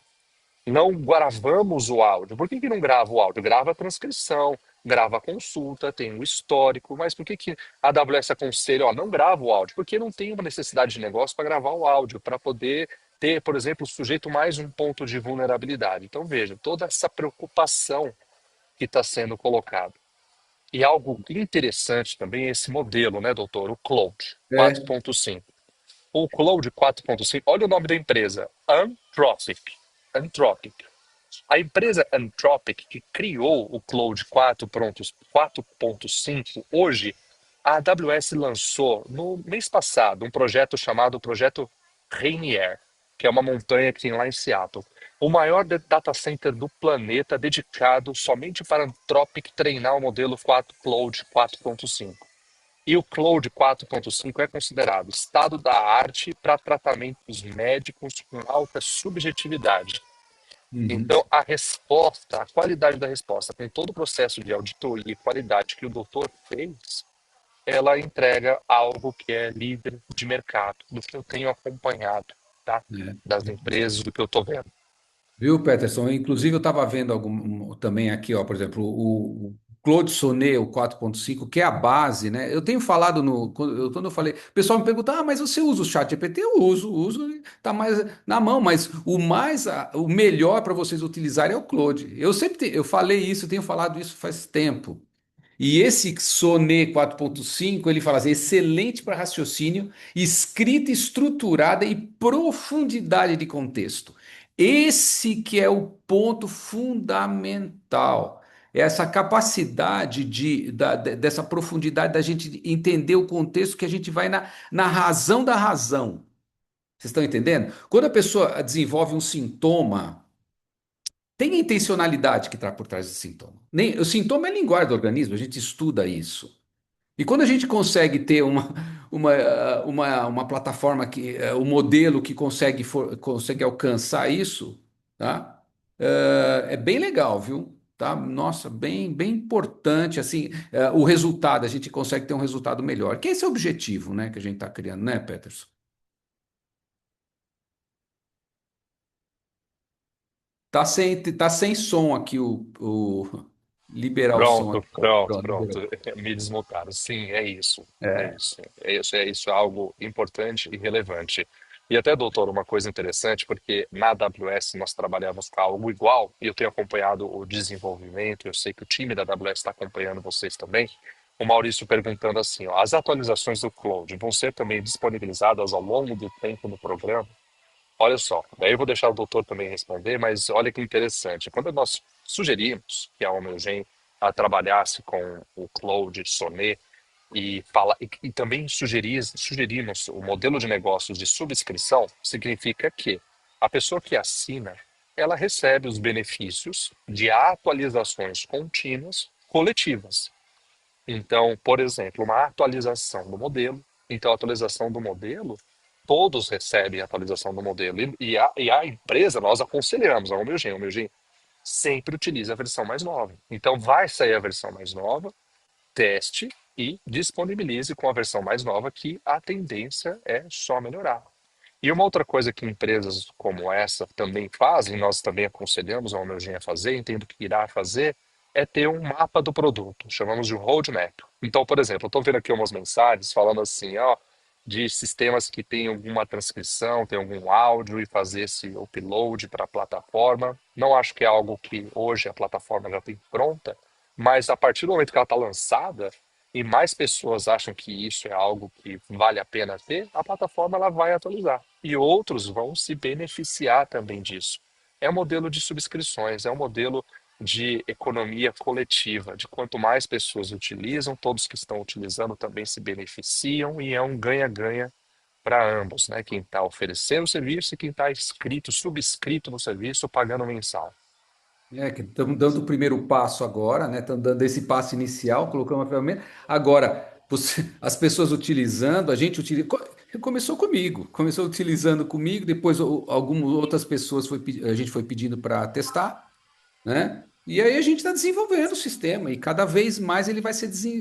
Speaker 3: Não gravamos o áudio. Por que não grava o áudio? Grava a transcrição, grava a consulta, tem o histórico, mas por que a AWS aconselha, ó, não grava o áudio? Porque não tem uma necessidade de negócio para gravar o áudio, para poder ter, por exemplo, o sujeito mais um ponto de vulnerabilidade. Então, veja, toda essa preocupação que está sendo colocada. E algo interessante também é esse modelo, né, doutor? O Claude
Speaker 1: É.
Speaker 3: 4.5. O Claude 4.5, olha o nome da empresa, Anthropic. Anthropic. A empresa Anthropic, que criou o Claude 4.5, hoje, a AWS lançou no mês passado um projeto chamado Projeto Rainier, que é uma montanha que tem lá em Seattle. O maior data center do planeta dedicado somente para Anthropic treinar o modelo 4 Claude 4.5. E o Claude 4.5 é considerado estado da arte para tratamentos médicos com alta subjetividade.
Speaker 1: Uhum.
Speaker 3: Então, a resposta, a qualidade da resposta, com todo o processo de auditoria e qualidade que o doutor fez, ela entrega algo que é líder de mercado, do que eu tenho acompanhado, tá?
Speaker 1: É.
Speaker 3: Das empresas, do que eu estou vendo.
Speaker 1: Viu, Peterson? Inclusive, eu estava vendo também aqui, ó, por exemplo, o Claude Sonnet, o 4.5, que é a base, né? Eu tenho falado quando eu falei, o pessoal me pergunta, mas você usa o chat GPT? Eu uso, tá mais na mão, mas o melhor para vocês utilizarem é o Claude. Eu falei isso, eu tenho falado isso faz tempo. E esse Sonnet 4.5, ele fala assim, excelente para raciocínio, escrita estruturada e profundidade de contexto. Esse que é o ponto fundamental. É essa capacidade dessa profundidade da gente entender o contexto que a gente vai na razão da razão. Vocês estão entendendo? Quando a pessoa desenvolve um sintoma, tem a intencionalidade que está por trás do sintoma. O sintoma é a linguagem do organismo, a gente estuda isso. E quando a gente consegue ter uma plataforma um modelo que consegue alcançar isso, tá? É bem legal, viu? Tá? Nossa, bem importante, assim, o resultado, a gente consegue ter um resultado melhor. Que esse é o objetivo, né, que a gente está criando, né, Peterson? Tá sem som aqui liberar o som
Speaker 3: Pronto,
Speaker 1: aqui.
Speaker 3: pronto,
Speaker 1: Pronto,
Speaker 3: pronto.
Speaker 1: liberou.
Speaker 3: Me desmutaram. Sim, é isso. É
Speaker 1: É.
Speaker 3: isso. É algo importante e relevante. E até, doutor, uma coisa interessante, porque na AWS nós trabalhamos com algo igual, e eu tenho acompanhado o desenvolvimento, eu sei que o time da AWS está acompanhando vocês também. O Maurício perguntando assim, ó, as atualizações do Cloud vão ser também disponibilizadas ao longo do tempo no programa? Olha só, daí eu vou deixar o doutor também responder, mas olha que interessante. Quando nós sugerimos que a Homogen trabalhasse com o Cloud Sonnet e também sugerimos o modelo de negócios de subscrição, significa que a pessoa que assina, ela recebe os benefícios de atualizações contínuas coletivas. Então, por exemplo, uma atualização do modelo. Então, a atualização do modelo, todos recebem a atualização do modelo. E a empresa, nós aconselhamos a Homogeneous sempre utiliza a versão mais nova. Então, vai sair a versão mais nova, teste e disponibilize com a versão mais nova, que a tendência é só melhorar. E uma outra coisa que empresas como essa também fazem, nós também aconselhamos a Homogeneous a fazer, entendo que irá fazer, é ter um mapa do produto, chamamos de roadmap. Então, por exemplo, eu estou vendo aqui umas mensagens falando assim, ó, de sistemas que tem alguma transcrição, tem algum áudio e fazer esse upload para a plataforma. Não acho que é algo que hoje a plataforma já tem pronta, mas a partir do momento que ela está lançada e mais pessoas acham que isso é algo que vale a pena ter, a plataforma ela vai atualizar. E outros vão se beneficiar também disso. É um modelo de subscrições, é um modelo de economia coletiva, de quanto mais pessoas utilizam, todos que estão utilizando também se beneficiam e é um ganha-ganha para ambos, né? Quem está oferecendo o serviço e quem está inscrito, subscrito no serviço, pagando mensal.
Speaker 1: É, que estamos dando o primeiro passo agora, né? Estamos dando esse passo inicial, colocando uma ferramenta. Agora, as pessoas utilizando, a gente utiliza. Começou comigo, começou utilizando comigo, depois algumas outras pessoas a gente foi pedindo para testar, né? E aí a gente está desenvolvendo o sistema e cada vez mais ele vai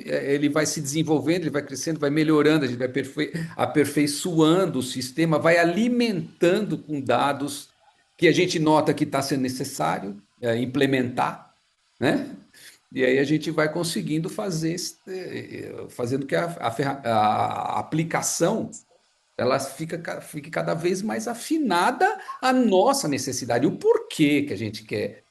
Speaker 1: ele vai se desenvolvendo, ele vai crescendo, vai melhorando, a gente vai aperfeiçoando o sistema, vai alimentando com dados que a gente nota que está sendo necessário implementar, né? E aí a gente vai conseguindo fazer, fazendo que a aplicação fique cada vez mais afinada à nossa necessidade. O porquê que a gente quer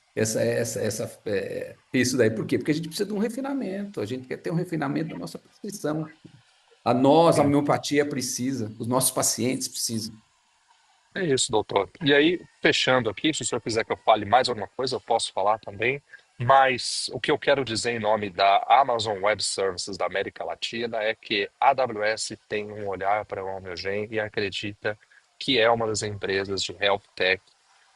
Speaker 1: isso daí? Por quê? Porque a gente precisa de um refinamento, a gente quer ter um refinamento da nossa prescrição. A
Speaker 3: Sim.
Speaker 1: homeopatia precisa, os nossos pacientes precisam.
Speaker 3: É isso, doutor. E aí, fechando aqui, se o senhor quiser que eu fale mais alguma coisa, eu posso falar também. Mas o que eu quero dizer em nome da Amazon Web Services da América Latina é que a AWS tem um olhar para o Homogen e acredita que é uma das empresas de health tech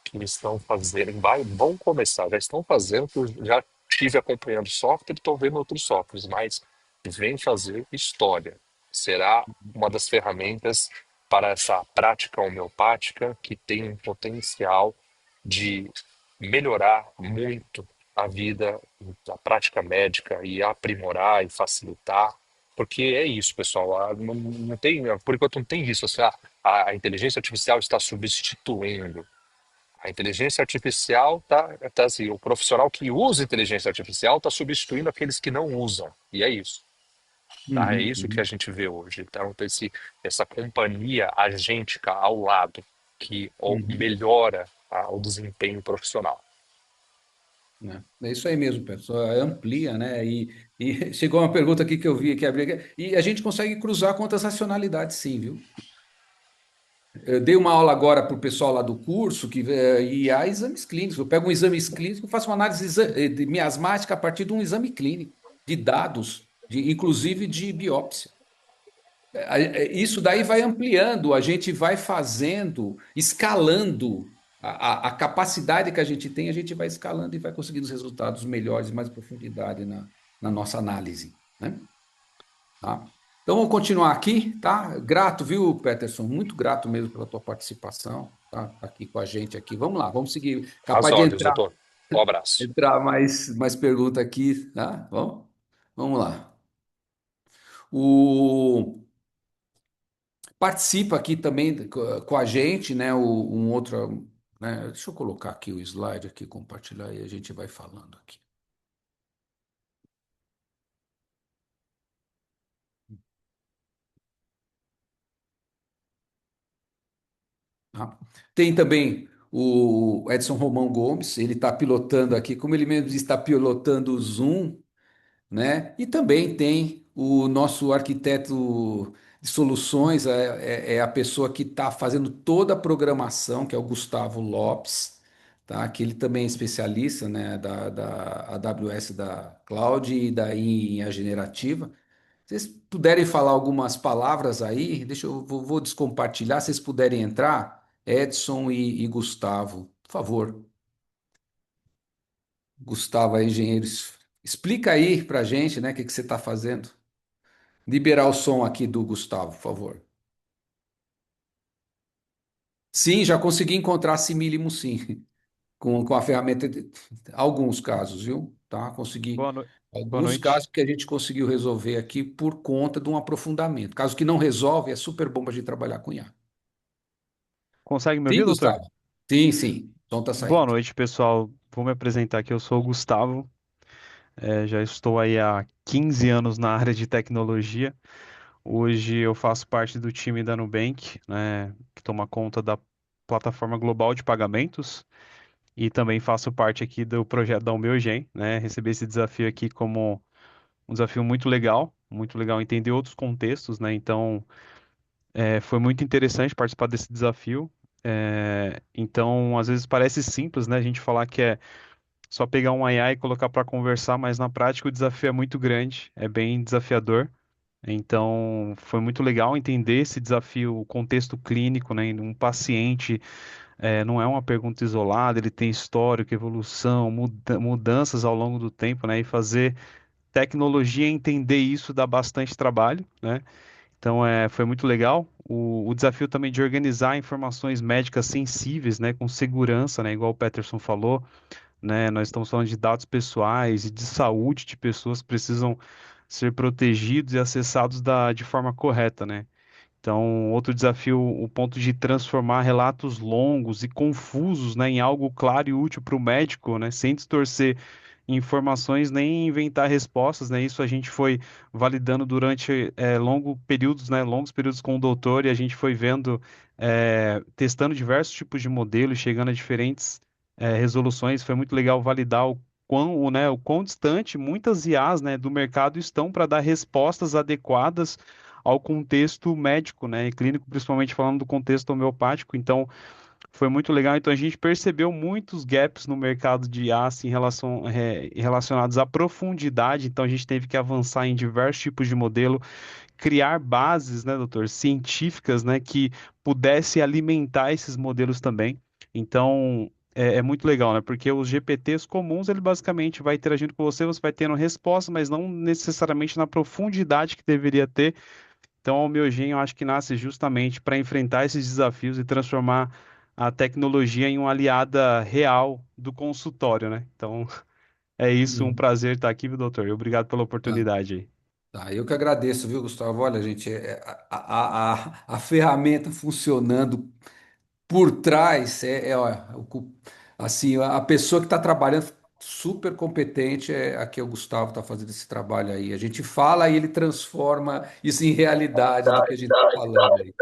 Speaker 3: que estão fazendo, vão começar, já estão fazendo, que eu já estive acompanhando software, estou vendo outros softwares, mas vem fazer história. Será uma das ferramentas para essa prática homeopática que tem um potencial de melhorar muito a vida, a prática médica e aprimorar e facilitar, porque é isso, pessoal. Não tem, por enquanto não tem isso. Assim, a inteligência artificial está substituindo. A inteligência artificial tá assim, o profissional que usa inteligência artificial está substituindo aqueles que não usam. E é isso. Tá? É
Speaker 1: Uhum,
Speaker 3: isso que a
Speaker 1: uhum,
Speaker 3: gente vê hoje. Então, essa companhia agêntica ao lado que
Speaker 1: uhum.
Speaker 3: melhora o desempenho profissional.
Speaker 1: Né? É isso aí mesmo, pessoal. Amplia, né? E chegou uma pergunta aqui que eu vi que abri aqui, e a gente consegue cruzar com outras racionalidades, sim, viu? Eu dei uma aula agora para o pessoal lá do curso e há exames clínicos. Eu pego um exame clínico, faço uma análise de miasmática a partir de um exame clínico, de dados, inclusive de biópsia. Isso daí vai ampliando, a gente vai fazendo, escalando a capacidade que a gente tem, a gente vai escalando e vai conseguindo os resultados melhores, mais profundidade na nossa análise, né? Tá? Então, vamos continuar aqui, tá? Grato, viu, Peterson? Muito grato mesmo pela tua participação, tá? Aqui com a gente aqui. Vamos lá, vamos seguir.
Speaker 3: Às
Speaker 1: Capaz de
Speaker 3: ordens, doutor. Um abraço.
Speaker 1: entrar mais pergunta aqui, tá? Vamos lá. O participa aqui também com a gente, né? Um outro, né? Deixa eu colocar aqui o slide aqui, compartilhar e a gente vai falando aqui. Tá? Tem também o Edson Romão Gomes, ele está pilotando aqui, como ele mesmo está pilotando o Zoom. né? E também tem o nosso arquiteto de soluções, é a pessoa que está fazendo toda a programação, que é o Gustavo Lopes, tá? Que ele também é especialista, né, da AWS da Cloud e da IA generativa. Se vocês puderem falar algumas palavras aí, deixa eu vou descompartilhar, se vocês puderem entrar, Edson e Gustavo, por favor. Gustavo, é engenheiro, explica aí pra gente, né, o que que você está fazendo. Liberar o som aqui do Gustavo, por favor. Sim, já consegui encontrar simílimo, sim, com a ferramenta, alguns casos, viu? Tá, consegui.
Speaker 4: Boa, boa
Speaker 1: Alguns
Speaker 4: noite.
Speaker 1: casos que a gente conseguiu resolver aqui por conta de um aprofundamento. Caso que não resolve, é super bom para a gente trabalhar com IA.
Speaker 4: Consegue me
Speaker 1: Sim,
Speaker 4: ouvir, doutor?
Speaker 1: Gustavo? Sim, sim. O som está
Speaker 4: Boa
Speaker 1: saindo.
Speaker 4: noite, pessoal. Vou me apresentar aqui. Eu sou o Gustavo. Já estou aí há 15 anos na área de tecnologia. Hoje eu faço parte do time da Nubank, né, que toma conta da plataforma global de pagamentos e também faço parte aqui do projeto da Umeugen, né? Recebi esse desafio aqui como um desafio muito legal entender outros contextos, né? Então, foi muito interessante participar desse desafio. Então, às vezes parece simples, né? A gente falar que é só pegar um AI e colocar para conversar, mas na prática o desafio é muito grande, é bem desafiador. Então, foi muito legal entender esse desafio, o contexto clínico, né? Um paciente não é uma pergunta isolada, ele tem histórico, evolução, mudanças ao longo do tempo, né? E fazer tecnologia entender isso dá bastante trabalho, né? Então, foi muito legal. O desafio também de organizar informações médicas sensíveis, né, com segurança, né, igual o Peterson falou, né, nós estamos falando de dados pessoais e de saúde de pessoas que precisam ser protegidos e acessados de forma correta, né? Então, outro desafio, o ponto de transformar relatos longos e confusos, né, em algo claro e útil para o médico, né, sem distorcer informações nem inventar respostas, né? Isso a gente foi validando durante longos períodos com o doutor e a gente foi vendo, testando diversos tipos de modelos, chegando a diferentes resoluções. Foi muito legal validar o quão distante muitas IAs, né, do mercado estão para dar respostas adequadas ao contexto médico, né, e clínico, principalmente falando do contexto homeopático. Então, foi muito legal. Então, a gente percebeu muitos gaps no mercado de IA assim, relacionados à profundidade. Então, a gente teve que avançar em diversos tipos de modelo, criar bases, né, doutor, científicas, né, que pudesse alimentar esses modelos também. Então, é muito legal, né? Porque os GPTs comuns, ele basicamente vai interagindo com você, você vai tendo respostas, mas não necessariamente na profundidade que deveria ter. Então, a Homeogen, eu acho que nasce justamente para enfrentar esses desafios e transformar a tecnologia em uma aliada real do consultório, né? Então, é isso, um
Speaker 1: Hum.
Speaker 4: prazer estar aqui, viu, doutor? E obrigado pela
Speaker 1: Ah,
Speaker 4: oportunidade aí.
Speaker 1: tá, eu que agradeço, viu, Gustavo? Olha, gente, a ferramenta funcionando por trás ó, assim, a pessoa que está trabalhando super competente é aqui é o Gustavo está fazendo esse trabalho aí. A gente fala e ele transforma isso em realidade do que a gente está falando aí.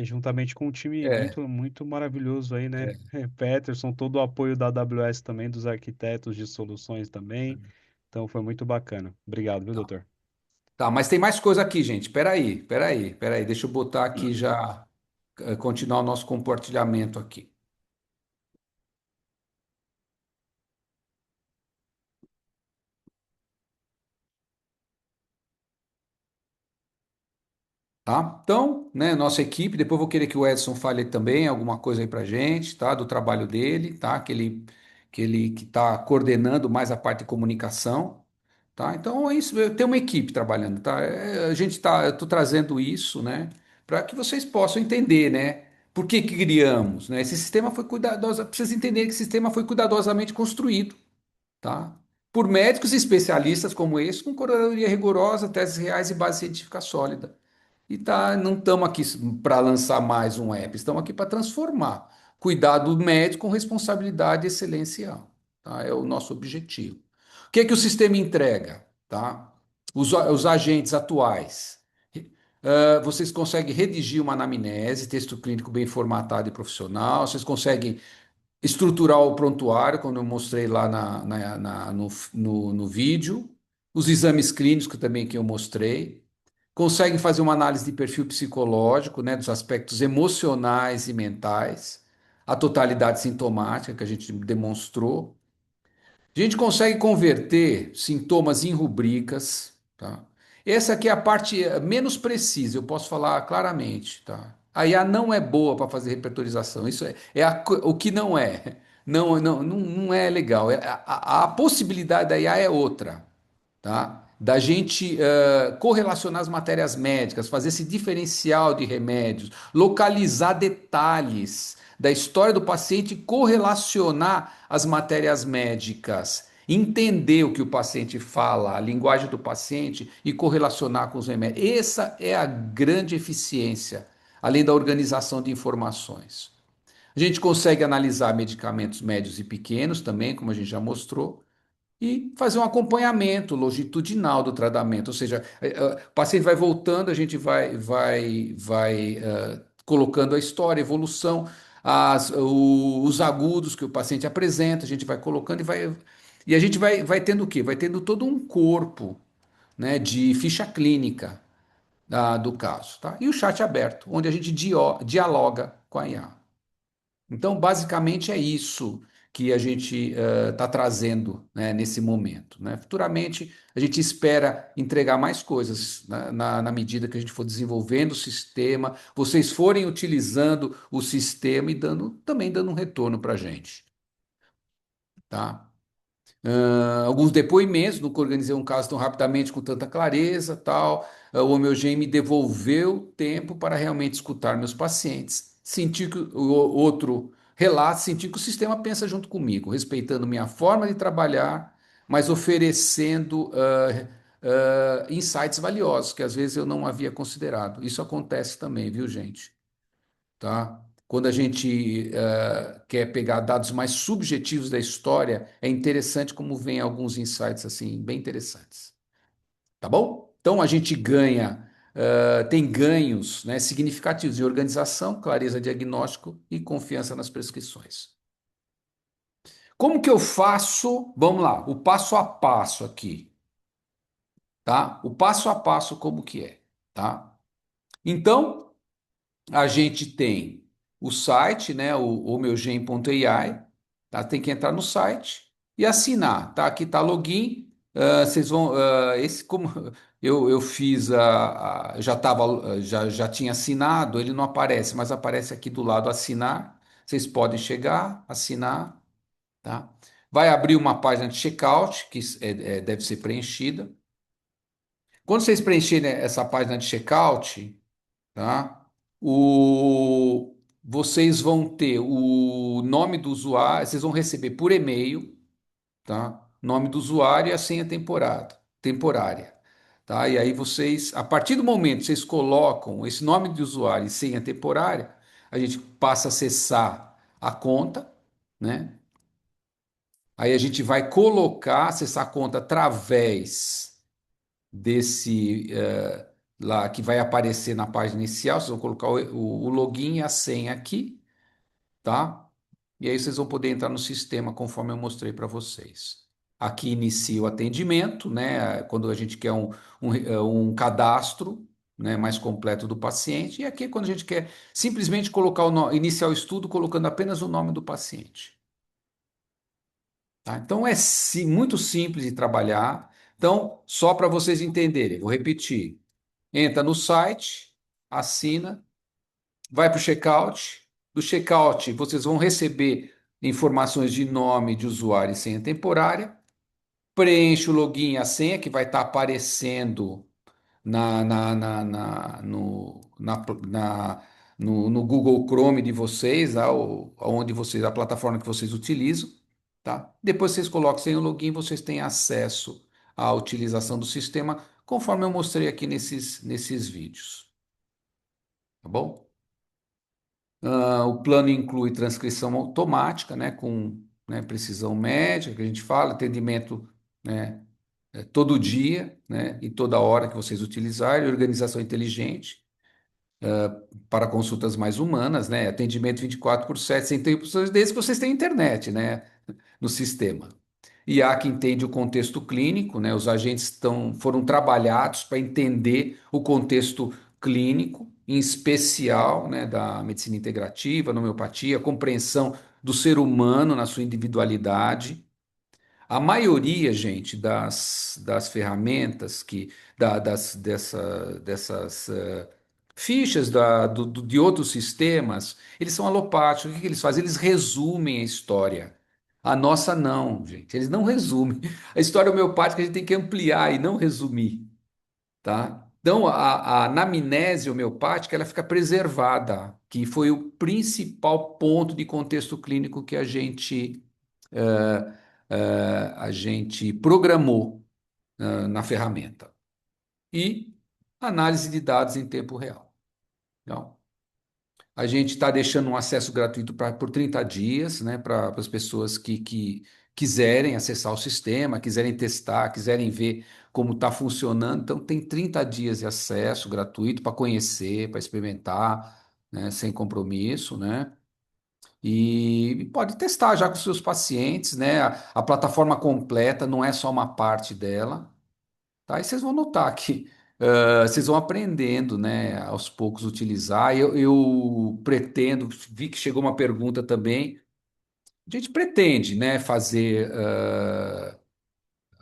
Speaker 4: Juntamente com um time
Speaker 1: É,
Speaker 4: muito maravilhoso aí, né?
Speaker 1: é.
Speaker 4: Peterson, todo o apoio da AWS também, dos arquitetos de soluções também. Então, foi muito bacana. Obrigado, viu,
Speaker 1: Tá,
Speaker 4: doutor?
Speaker 1: tá, mas tem mais coisa aqui, gente. Peraí. Deixa eu botar aqui já, continuar o nosso compartilhamento aqui. Tá? Então, né, nossa equipe, depois eu vou querer que o Edson fale também alguma coisa aí pra gente, tá? Do trabalho dele, tá? Que ele que está coordenando mais a parte de comunicação, tá? Então é isso, eu tenho uma equipe trabalhando, tá? A gente tá, eu tô trazendo isso, né, para que vocês possam entender, né? Por que que criamos, né? Esse sistema foi cuidadoso, precisa entender que esse sistema foi cuidadosamente construído, tá? Por médicos e especialistas como esse, com curadoria rigorosa, teses reais e base científica sólida. E tá, não estamos aqui para lançar mais um app, estamos aqui para transformar. Cuidado médico com responsabilidade excelência, tá? É o nosso objetivo. O que é que o sistema entrega, tá? Os agentes atuais. Vocês conseguem redigir uma anamnese, texto clínico bem formatado e profissional, vocês conseguem estruturar o prontuário, quando eu mostrei lá no vídeo, os exames clínicos também que eu mostrei, consegue fazer uma análise de perfil psicológico, né, dos aspectos emocionais e mentais, a totalidade sintomática que a gente demonstrou. A gente consegue converter sintomas em rubricas, tá? Essa aqui é a parte menos precisa, eu posso falar claramente, tá? A IA não é boa para fazer repertorização, isso o que não é. Não é legal. A possibilidade da IA é outra, tá? Da gente correlacionar as matérias médicas, fazer esse diferencial de remédios, localizar detalhes da história do paciente e correlacionar as matérias médicas, entender o que o paciente fala, a linguagem do paciente e correlacionar com os remédios. Essa é a grande eficiência, além da organização de informações. A gente consegue analisar medicamentos médios e pequenos também, como a gente já mostrou, e fazer um acompanhamento longitudinal do tratamento, ou seja, o paciente vai voltando, a gente vai colocando a história, a evolução, os agudos que o paciente apresenta, a gente vai colocando e a gente vai tendo o quê? Vai tendo todo um corpo, né, de ficha clínica do caso, tá? E o chat aberto, onde a gente dialoga com a IA. Então, basicamente é isso que a gente está trazendo, né, nesse momento, né? Futuramente, a gente espera entregar mais coisas, né, na medida que a gente for desenvolvendo o sistema, vocês forem utilizando o sistema e também dando um retorno para a gente, tá? Alguns depoimentos, nunca organizei um caso tão rapidamente com tanta clareza, tal. O Homeogen me devolveu tempo para realmente escutar meus pacientes. Senti que o outro relato, senti que o sistema pensa junto comigo, respeitando minha forma de trabalhar, mas oferecendo insights valiosos que às vezes eu não havia considerado. Isso acontece também, viu, gente? Tá? Quando a gente quer pegar dados mais subjetivos da história, é interessante como vem alguns insights assim bem interessantes, tá bom? Então a gente ganha, tem ganhos, né, significativos de organização, clareza diagnóstico e confiança nas prescrições. Como que eu faço? Vamos lá, o passo a passo aqui, tá? O passo a passo como que é, tá? Então a gente tem o site, né, o meugen.ai, tá? Tem que entrar no site e assinar, tá? Aqui tá login, vocês vão, esse como eu fiz já tava, já tinha assinado, ele não aparece, mas aparece aqui do lado assinar. Vocês podem chegar, assinar, tá? Vai abrir uma página de checkout que deve ser preenchida. Quando vocês preencherem essa página de checkout, tá? Vocês vão ter o nome do usuário, vocês vão receber por e-mail, tá? Nome do usuário e a senha temporária, tá? E aí vocês, a partir do momento que vocês colocam esse nome de usuário e senha temporária, a gente passa a acessar a conta, né? Aí a gente vai acessar a conta através desse lá que vai aparecer na página inicial. Vocês vão colocar o login e a senha aqui, tá? E aí vocês vão poder entrar no sistema conforme eu mostrei para vocês. Aqui inicia o atendimento, né? Quando a gente quer um cadastro, né, mais completo do paciente. E aqui é quando a gente quer simplesmente colocar iniciar o estudo colocando apenas o nome do paciente. Tá? Então é muito simples de trabalhar. Então, só para vocês entenderem, vou repetir. Entra no site, assina, vai para o checkout. Do checkout, vocês vão receber informações de nome de usuário e senha temporária. Preenche o login e a senha que vai estar aparecendo na, na, na, na- no, na, na- no Google Chrome de vocês, a plataforma que vocês utilizam, tá? Depois vocês colocam sem o login, vocês têm acesso à utilização do sistema, conforme eu mostrei aqui nesses vídeos, tá bom? O plano inclui transcrição automática, né, com, né, precisão médica, que a gente fala, atendimento, né, todo dia, né, e toda hora que vocês utilizarem, organização inteligente. para consultas mais humanas, né? Atendimento 24/7, sem tempo, desde que vocês tenham internet, né? No sistema. E há que entende o contexto clínico, né? Os agentes foram trabalhados para entender o contexto clínico, em especial, né, da medicina integrativa, da homeopatia, a compreensão do ser humano na sua individualidade. A maioria, gente, das ferramentas dessas fichas de outros sistemas, eles são alopáticos. O que que eles fazem? Eles resumem a história. A nossa não, gente. Eles não resumem. A história homeopática a gente tem que ampliar e não resumir, tá? Então, a anamnese homeopática ela fica preservada, que foi o principal ponto de contexto clínico que a gente programou na ferramenta. E análise de dados em tempo real. Então, a gente está deixando um acesso gratuito por 30 dias, né, para as pessoas que quiserem acessar o sistema, quiserem testar, quiserem ver como está funcionando. Então, tem 30 dias de acesso gratuito para conhecer, para experimentar, né, sem compromisso, né? E pode testar já com seus pacientes, né? A plataforma completa não é só uma parte dela, tá? E vocês vão notar que vocês vão aprendendo, né, aos poucos utilizar. Eu pretendo, vi que chegou uma pergunta também. A gente pretende, né, fazer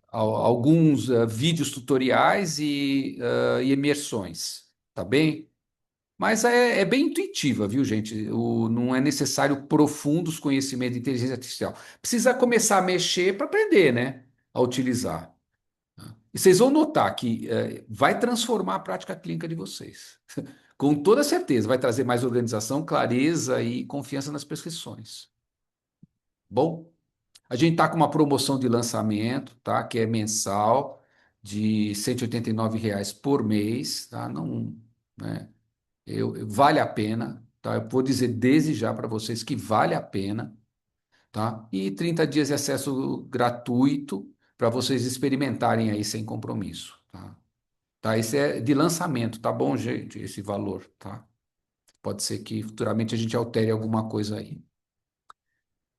Speaker 1: alguns vídeos tutoriais e imersões, tá bem? Mas é bem intuitiva, viu, gente? Não é necessário profundos conhecimentos de inteligência artificial. Precisa começar a mexer para aprender, né? A utilizar. E vocês vão notar que vai transformar a prática clínica de vocês. Com toda certeza, vai trazer mais organização, clareza e confiança nas prescrições. Bom, a gente está com uma promoção de lançamento, tá? Que é mensal, de R$ 189 por mês, tá? Não, né? Vale a pena, tá? Eu vou dizer desde já para vocês que vale a pena, tá? E 30 dias de acesso gratuito para vocês experimentarem aí sem compromisso, tá? Tá? Esse é de lançamento, tá bom, gente? Esse valor, tá? Pode ser que futuramente a gente altere alguma coisa aí.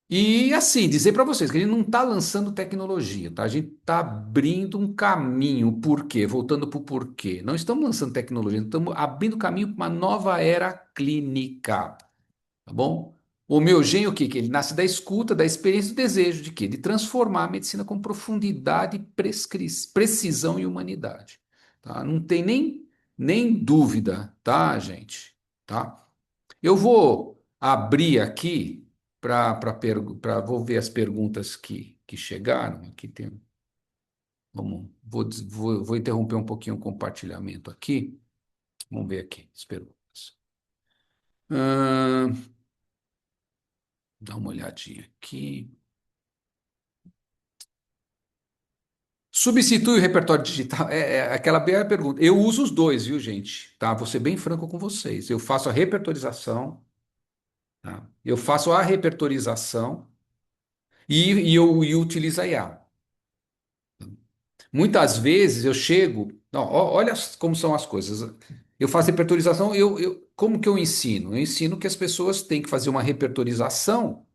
Speaker 1: E assim, dizer para vocês que a gente não está lançando tecnologia, tá? A gente está abrindo um caminho. Por quê? Voltando para o porquê. Não estamos lançando tecnologia, estamos abrindo caminho para uma nova era clínica. Tá bom? O meu gênio, o quê? Que ele nasce da escuta, da experiência e do desejo de quê? De transformar a medicina com profundidade, precisão e humanidade. Tá? Não tem nem dúvida, tá, gente? Tá? Eu vou abrir aqui vou ver as perguntas que chegaram. Aqui tem, vou interromper um pouquinho o compartilhamento aqui. Vamos ver aqui as perguntas. Ahn, dá uma olhadinha aqui. Substitui o repertório digital? É aquela bela pergunta. Eu uso os dois, viu, gente? Tá? Vou ser bem franco com vocês. Eu faço a repertorização, tá? Eu faço a repertorização e utilizo a IA. Muitas vezes eu chego. Não, olha como são as coisas. Eu faço repertorização, como que eu ensino? Eu ensino que as pessoas têm que fazer uma repertorização,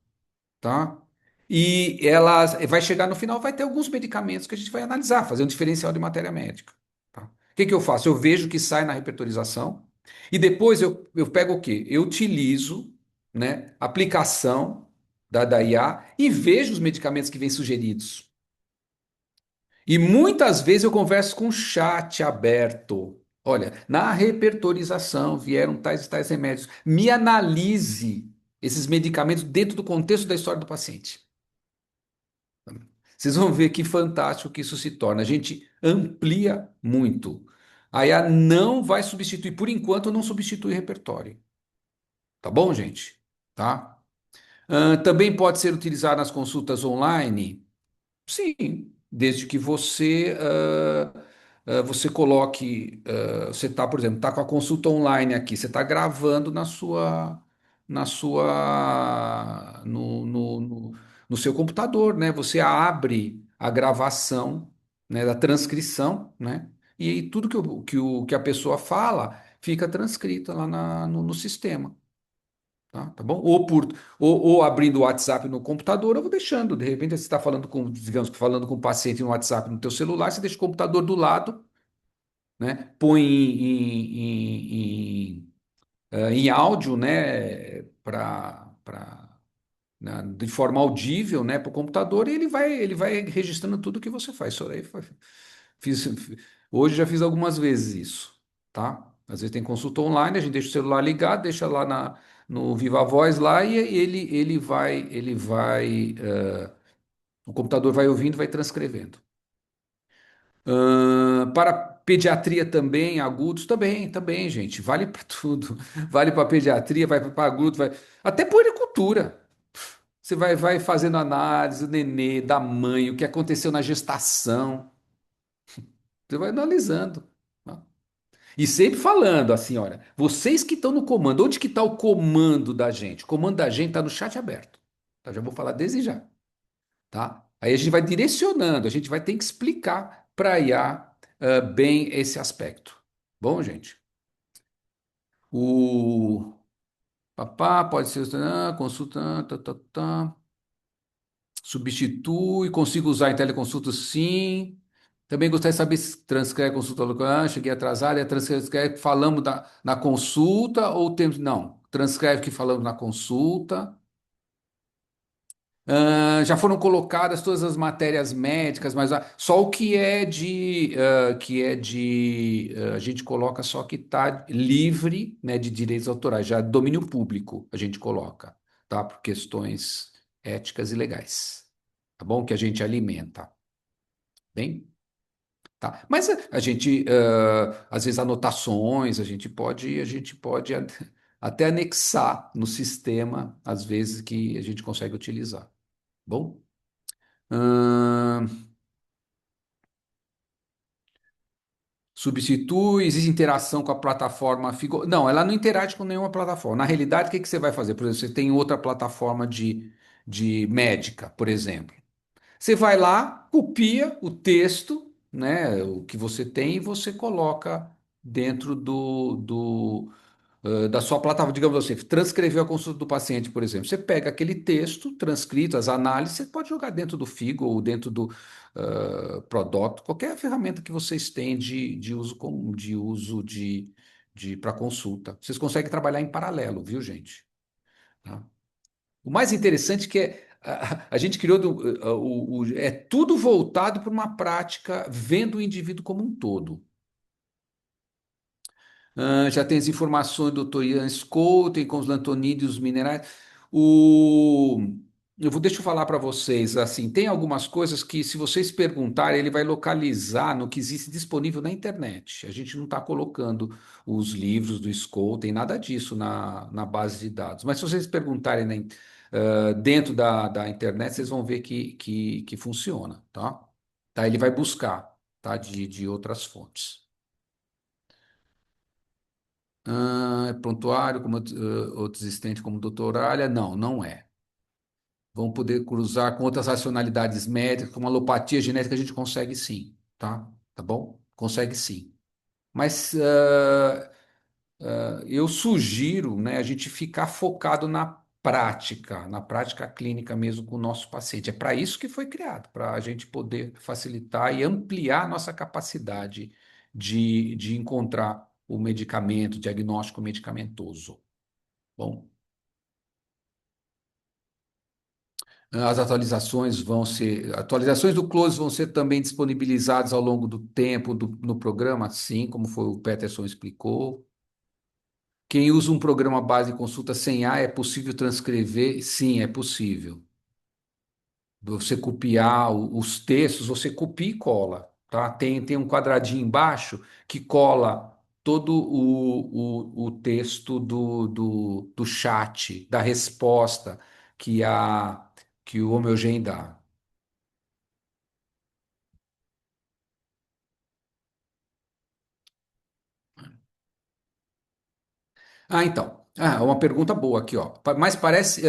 Speaker 1: tá? E ela vai chegar no final, vai ter alguns medicamentos que a gente vai analisar, fazer um diferencial de matéria médica. Tá? O que que eu faço? Eu vejo o que sai na repertorização e depois eu pego o quê? Eu utilizo, né, a aplicação da IA e vejo os medicamentos que vêm sugeridos. E muitas vezes eu converso com o chat aberto. Olha, na repertorização vieram tais e tais remédios. Me analise esses medicamentos dentro do contexto da história do paciente. Vocês vão ver que fantástico que isso se torna. A gente amplia muito. A IA não vai substituir, por enquanto, não substitui repertório. Tá bom, gente? Tá? Também pode ser utilizado nas consultas online. Sim, desde que você coloque, você está, por exemplo, está com a consulta online aqui, você está gravando no seu computador, né? Você abre a gravação, né, da transcrição, né? E aí tudo que a pessoa fala fica transcrita lá no sistema. Tá bom? Ou abrindo o WhatsApp no computador, eu vou deixando. De repente, você está falando com, digamos que falando com o paciente no WhatsApp no teu celular, você deixa o computador do lado, né? Põe em áudio, né? De forma audível, né? Para o computador, e ele vai registrando tudo que você faz. Isso aí fiz, hoje já fiz algumas vezes isso, tá? Às vezes tem consulta online, a gente deixa o celular ligado, deixa lá no Viva Voz lá e o computador vai ouvindo, vai transcrevendo. Para pediatria também, agudos também, gente, vale para tudo. Vale para pediatria, vai para agudos, vai até puericultura. Você vai fazendo análise do nenê, da mãe, o que aconteceu na gestação. Você vai analisando. Tá? E sempre falando assim, olha, vocês que estão no comando, onde que está o comando da gente? O comando da gente está no chat aberto. Tá? Já vou falar desde já, tá? Aí a gente vai direcionando, a gente vai ter que explicar para a IA bem esse aspecto. Bom, gente? O papá pode ser consulta, substitui, consigo usar em teleconsulta sim. Também gostaria de saber se transcreve a consulta local. Cheguei atrasado, transcreve que falamos na consulta ou temos. Não, transcreve que falamos na consulta. Já foram colocadas todas as matérias médicas, mas só o que a gente coloca só que está livre, né, de direitos autorais, já domínio público a gente coloca, tá? Por questões éticas e legais, tá bom? Que a gente alimenta, bem? Tá. Mas a gente, às vezes, anotações, a gente pode até anexar no sistema, às vezes, que a gente consegue utilizar. Bom? Ahn, Substitui, existe interação com a plataforma Figo. Não, ela não interage com nenhuma plataforma. Na realidade, o que que você vai fazer? Por exemplo, você tem outra plataforma de médica, por exemplo. Você vai lá, copia o texto, né, o que você tem, e você coloca dentro da sua plataforma, digamos assim, transcreveu a consulta do paciente, por exemplo. Você pega aquele texto transcrito, as análises, você pode jogar dentro do Figo ou dentro do Product, qualquer ferramenta que vocês têm de uso comum, de uso para consulta. Vocês conseguem trabalhar em paralelo, viu, gente? Tá? O mais interessante é que a gente criou é tudo voltado para uma prática vendo o indivíduo como um todo. Já tem as informações do Dr. Ian Scouten com os lantonídeos, os minerais. O, deixa eu falar para vocês, assim, tem algumas coisas que, se vocês perguntarem, ele vai localizar no que existe disponível na internet. A gente não está colocando os livros do Scouten, nada disso na base de dados. Mas se vocês perguntarem dentro da internet, vocês vão ver que funciona, tá? Tá? Ele vai buscar, tá? De outras fontes. É prontuário, como outro existente como doutoralha? Não, não é. Vão poder cruzar com outras racionalidades médicas, como alopatia genética, a gente consegue sim, tá? Tá bom? Consegue sim. Mas eu sugiro, né, a gente ficar focado na prática clínica mesmo com o nosso paciente. É para isso que foi criado, para a gente poder facilitar e ampliar a nossa capacidade de encontrar o medicamento, diagnóstico medicamentoso. Bom, atualizações do Close vão ser também disponibilizadas ao longo do tempo no programa, assim como foi o Peterson explicou. Quem usa um programa base de consulta sem A é possível transcrever? Sim, é possível. Você copiar os textos, você copia e cola, tá? Tem um quadradinho embaixo que cola todo o texto do chat, da resposta que o Homogen dá. Então. Uma pergunta boa aqui, ó. Mas parece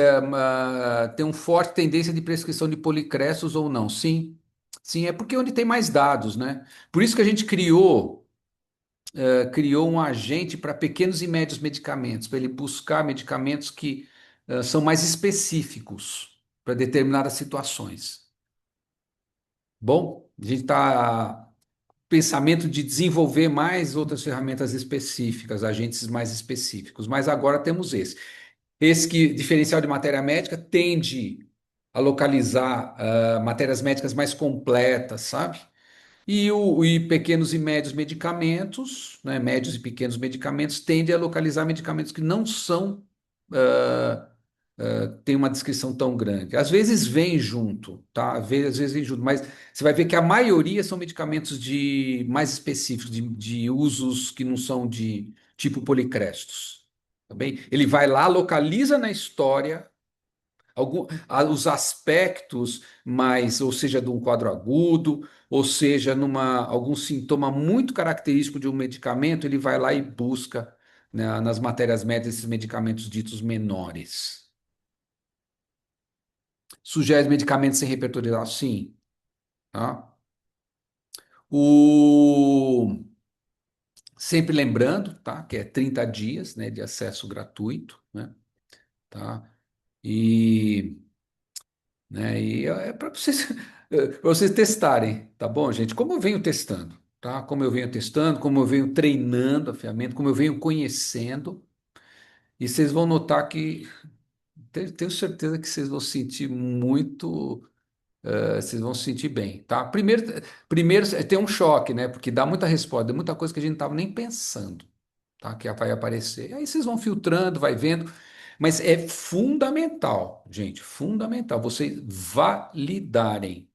Speaker 1: ter uma forte tendência de prescrição de policrestos ou não? Sim, sim, é porque é onde tem mais dados, né? Por isso que a gente criou. criou um agente para pequenos e médios medicamentos, para ele buscar medicamentos que são mais específicos para determinadas situações. Bom, a gente está pensamento de desenvolver mais outras ferramentas específicas, agentes mais específicos, mas agora temos esse. Esse que, diferencial de matéria médica, tende a localizar matérias médicas mais completas, sabe? E pequenos e médios medicamentos, né, médios e pequenos medicamentos, tende a localizar medicamentos que não são, ah, tem uma descrição tão grande. Às vezes vem junto, tá? Às vezes vem junto, mas você vai ver que a maioria são medicamentos de mais específicos, de usos que não são de tipo policrestos, tá bem? Ele vai lá, localiza na história os aspectos mais, ou seja, de um quadro agudo, ou seja, algum sintoma muito característico de um medicamento, ele vai lá e busca, né, nas matérias médicas esses medicamentos ditos menores. Sugere medicamentos sem repertorial? Sim. Tá? O... Sempre lembrando, tá? Que é 30 dias, né, de acesso gratuito, né? Tá? E né? E é para vocês, pra vocês testarem, tá bom, gente? Como eu venho testando, tá? Como eu venho testando, como eu venho treinando a ferramenta, como eu venho conhecendo, e vocês vão notar que tenho certeza que vocês vão sentir muito, vocês vão se sentir bem, tá? Primeiro tem um choque, né? Porque dá muita resposta, dá muita coisa que a gente não estava nem pensando, tá? Que vai aparecer. Aí vocês vão filtrando, vai vendo. Mas é fundamental, gente, fundamental vocês validarem,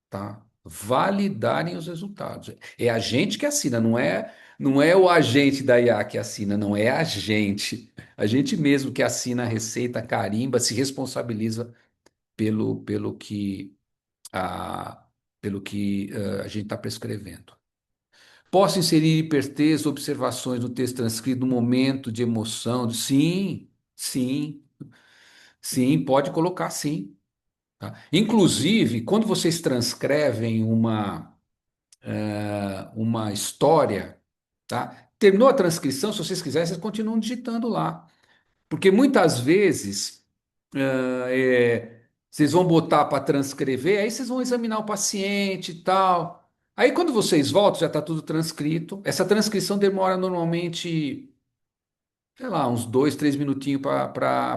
Speaker 1: tá? Validarem os resultados. É a gente que assina, não é o agente da IA que assina, não é a gente. A gente mesmo que assina a receita, carimba, se responsabiliza pelo que a, a gente está prescrevendo. Posso inserir hipertexto, observações no texto transcrito no momento de emoção? Sim, sim, sim, pode colocar sim. Tá? Inclusive, quando vocês transcrevem uma história, tá? Terminou a transcrição, se vocês quiserem, vocês continuam digitando lá. Porque muitas vezes vocês vão botar para transcrever, aí vocês vão examinar o paciente e tal. Aí quando vocês voltam, já está tudo transcrito. Essa transcrição demora normalmente, sei lá, uns 2, 3 minutinhos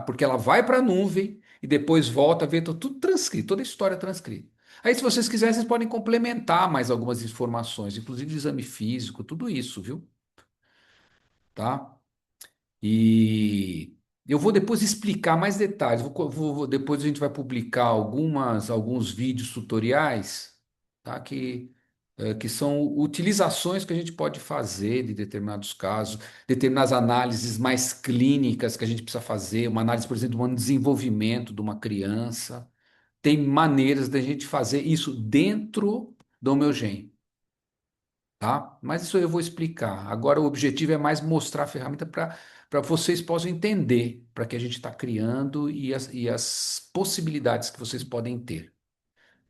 Speaker 1: porque ela vai para a nuvem e depois volta a ver tudo transcrito, toda a história transcrita. Aí, se vocês quiserem, vocês podem complementar mais algumas informações, inclusive de exame físico, tudo isso, viu? Tá? E eu vou depois explicar mais detalhes. Depois a gente vai publicar alguns vídeos tutoriais, tá? Que são utilizações que a gente pode fazer de determinados casos, determinadas análises mais clínicas que a gente precisa fazer, uma análise, por exemplo, de um desenvolvimento de uma criança. Tem maneiras da gente fazer isso dentro do meu gen, tá? Mas isso eu vou explicar. Agora o objetivo é mais mostrar a ferramenta para vocês possam entender para que a gente está criando e as possibilidades que vocês podem ter.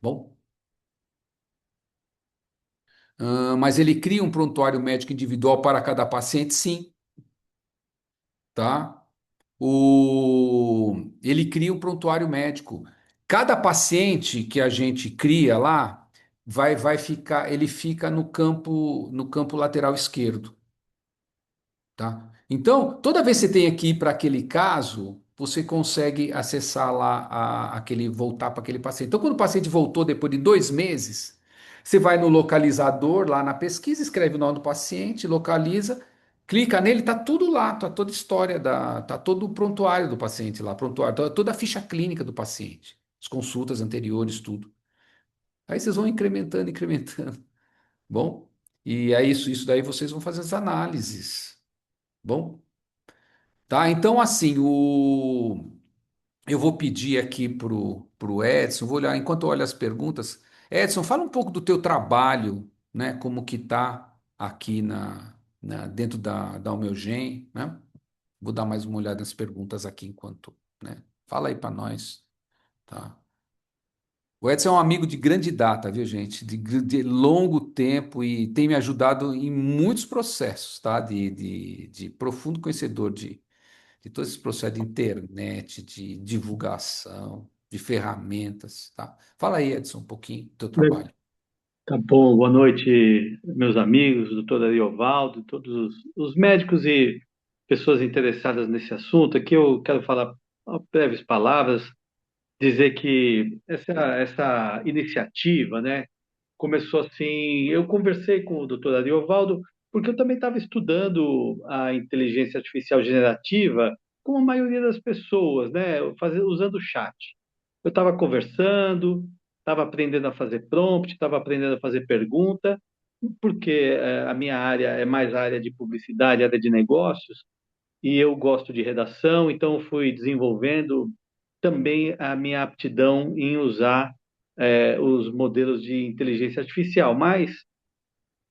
Speaker 1: Bom, mas ele cria um prontuário médico individual para cada paciente? Sim, tá? Ele cria um prontuário médico. Cada paciente que a gente cria lá vai ficar, ele fica no campo lateral esquerdo. Tá? Então, toda vez que você tem que ir para aquele caso, você consegue acessar lá voltar para aquele paciente. Então, quando o paciente voltou depois de 2 meses, você vai no localizador lá na pesquisa, escreve o nome do paciente, localiza, clica nele, tá tudo lá, tá toda a história tá todo o prontuário do paciente lá, prontuário, toda a ficha clínica do paciente, as consultas anteriores, tudo. Aí vocês vão incrementando, incrementando. Bom, e é isso daí vocês vão fazer as análises. Bom. Tá? Então, assim, eu vou pedir aqui pro Edson, vou olhar, enquanto eu olho as perguntas, Edson, fala um pouco do teu trabalho, né? Como que tá aqui dentro da Almeugen, né? Vou dar mais uma olhada nas perguntas aqui enquanto, né? Fala aí para nós, tá? O Edson é um amigo de grande data, viu, gente? De longo tempo e tem me ajudado em muitos processos, tá? De profundo conhecedor de todos esses processos de internet, de divulgação, de ferramentas, tá? Fala aí, Edson, um pouquinho do teu trabalho.
Speaker 5: Tá bom, boa noite, meus amigos, doutor Ariovaldo, todos os médicos e pessoas interessadas nesse assunto. Aqui eu quero falar breves palavras, dizer que essa iniciativa, né, começou assim. Eu conversei com o doutor Ariovaldo, porque eu também estava estudando a inteligência artificial generativa, como a maioria das pessoas, né, usando o chat. Eu estava conversando, estava aprendendo a fazer prompt, estava aprendendo a fazer pergunta, porque a minha área é mais a área de publicidade, área de negócios, e eu gosto de redação, então fui desenvolvendo também a minha aptidão em usar os modelos de inteligência artificial. Mas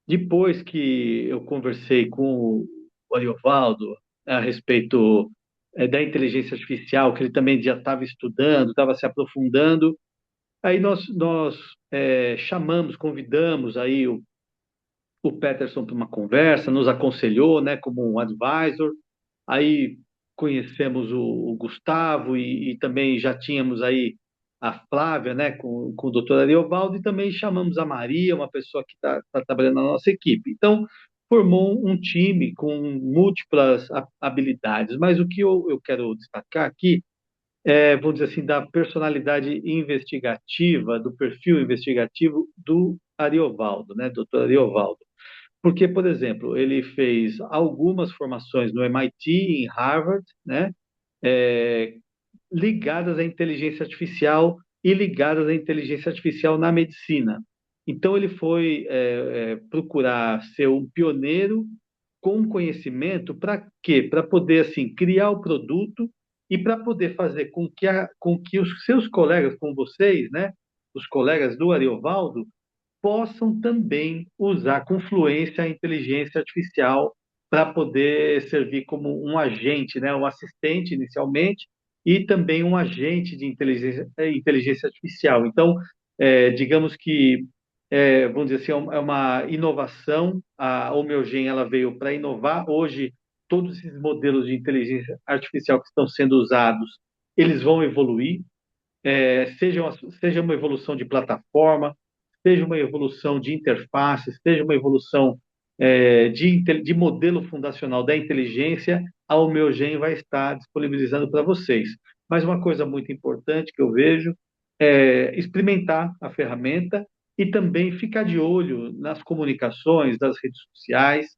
Speaker 5: depois que eu conversei com o Ariovaldo a respeito da inteligência artificial, que ele também já estava estudando, estava se aprofundando, aí nós chamamos, convidamos aí o Peterson para uma conversa, nos aconselhou, né, como um advisor. Aí conhecemos o Gustavo e também já tínhamos aí a Flávia, né, com o doutor Ariovaldo, e também chamamos a Maria, uma pessoa que está trabalhando na nossa equipe. Então, formou um time com múltiplas habilidades, mas o que eu quero destacar aqui vamos dizer assim, da personalidade investigativa, do perfil investigativo do Ariovaldo, né, doutor Ariovaldo. Porque, por exemplo, ele fez algumas formações no MIT, em Harvard, né, é, ligadas à inteligência artificial e ligadas à inteligência artificial na medicina. Então, ele foi procurar ser um pioneiro com conhecimento para quê? Para poder assim criar o produto e para poder fazer com que os seus colegas, com vocês, né, os colegas do Ariovaldo, possam também usar com fluência a inteligência artificial para poder servir como um agente, né, um assistente inicialmente e também um agente de inteligência artificial. Então, digamos que vamos dizer assim, é uma inovação. A Homeogen ela veio para inovar. Hoje, todos esses modelos de inteligência artificial que estão sendo usados, eles vão evoluir, seja uma evolução de plataforma, seja uma evolução de interface, seja uma evolução de modelo fundacional da inteligência, a Homeogen vai estar disponibilizando para vocês. Mas uma coisa muito importante que eu vejo é experimentar a ferramenta e também ficar de olho nas comunicações das redes sociais,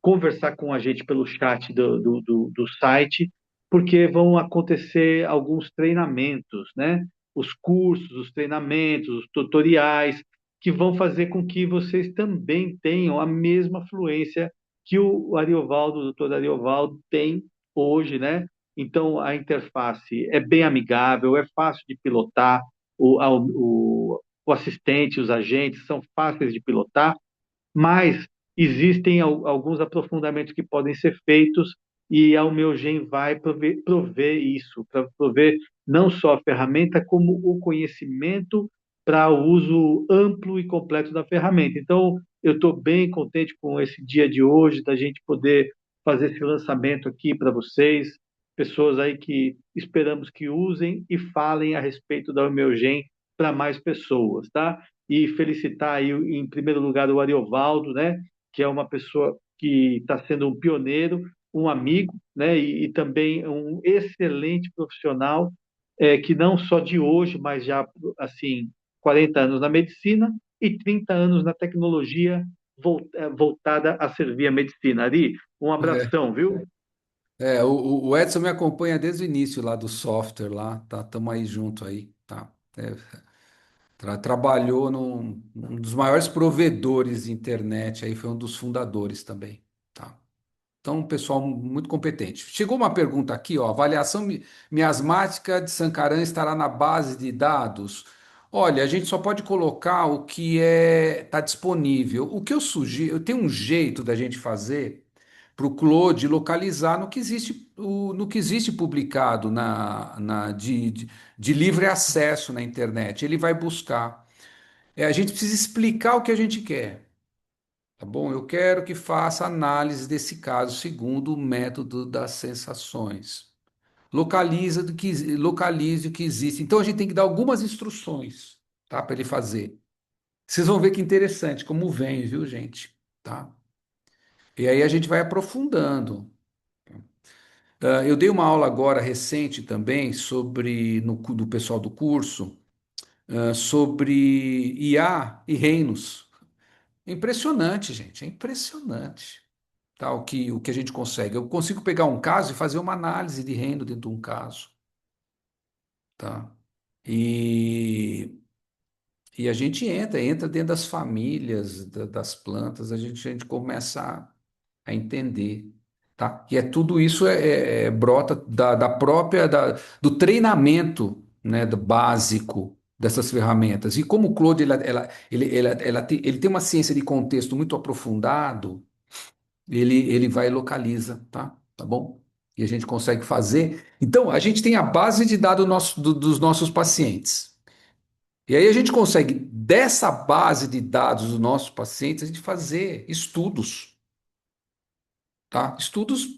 Speaker 5: conversar com a gente pelo chat do site, porque vão acontecer alguns treinamentos, né? Os cursos, os treinamentos, os tutoriais, que vão fazer com que vocês também tenham a mesma fluência que o Ariovaldo, o doutor Ariovaldo, tem hoje, né? Então, a interface é bem amigável, é fácil de pilotar, o assistente, os agentes são fáceis de pilotar, mas existem alguns aprofundamentos que podem ser feitos e a Almeugen vai prover isso, para prover não só a ferramenta, como o conhecimento para o uso amplo e completo da ferramenta. Então, eu estou bem contente com esse dia de hoje, da gente poder fazer esse lançamento aqui para vocês, pessoas aí que esperamos que usem e falem a respeito da Almeugen para mais pessoas, tá? E felicitar aí, em primeiro lugar, o Ariovaldo, né, que é uma pessoa que está sendo um pioneiro, um amigo, né, e também um excelente profissional, que não só de hoje, mas já, assim, 40 anos na medicina e 30 anos na tecnologia voltada a servir a medicina. Ari, um
Speaker 1: É,
Speaker 5: abração, viu?
Speaker 1: o Edson me acompanha desde o início lá do software lá, tá? Tamo aí junto aí, tá? Trabalhou num dos maiores provedores de internet, aí foi um dos fundadores também, tá? Então, um pessoal muito competente. Chegou uma pergunta aqui, ó, avaliação miasmática de Sankaran estará na base de dados? Olha, a gente só pode colocar o que está disponível. O que eu sugiro, tem um jeito da gente fazer o Claude localizar no que existe publicado de livre acesso na internet. Ele vai buscar. A gente precisa explicar o que a gente quer. Tá bom? Eu quero que faça análise desse caso segundo o método das sensações. Localize o que existe. Então a gente tem que dar algumas instruções, tá, para ele fazer. Vocês vão ver que interessante como vem, viu, gente? Tá? E aí a gente vai aprofundando. Eu dei uma aula agora recente também do pessoal do curso, sobre IA e reinos. É impressionante, gente, é impressionante. Tá, o que a gente consegue. Eu consigo pegar um caso e fazer uma análise de reino dentro de um caso. Tá? E E a gente entra dentro das famílias, das plantas, a gente começa a entender, tá? E tudo isso brota da própria, do treinamento, né, do básico dessas ferramentas. E como o Claude, ele tem uma ciência de contexto muito aprofundado, ele vai e localiza, tá? Tá bom? E a gente consegue fazer. Então, a gente tem a base de dados dos nossos pacientes. E aí a gente consegue, dessa base de dados dos nossos pacientes, a gente fazer estudos, tá? Estudos,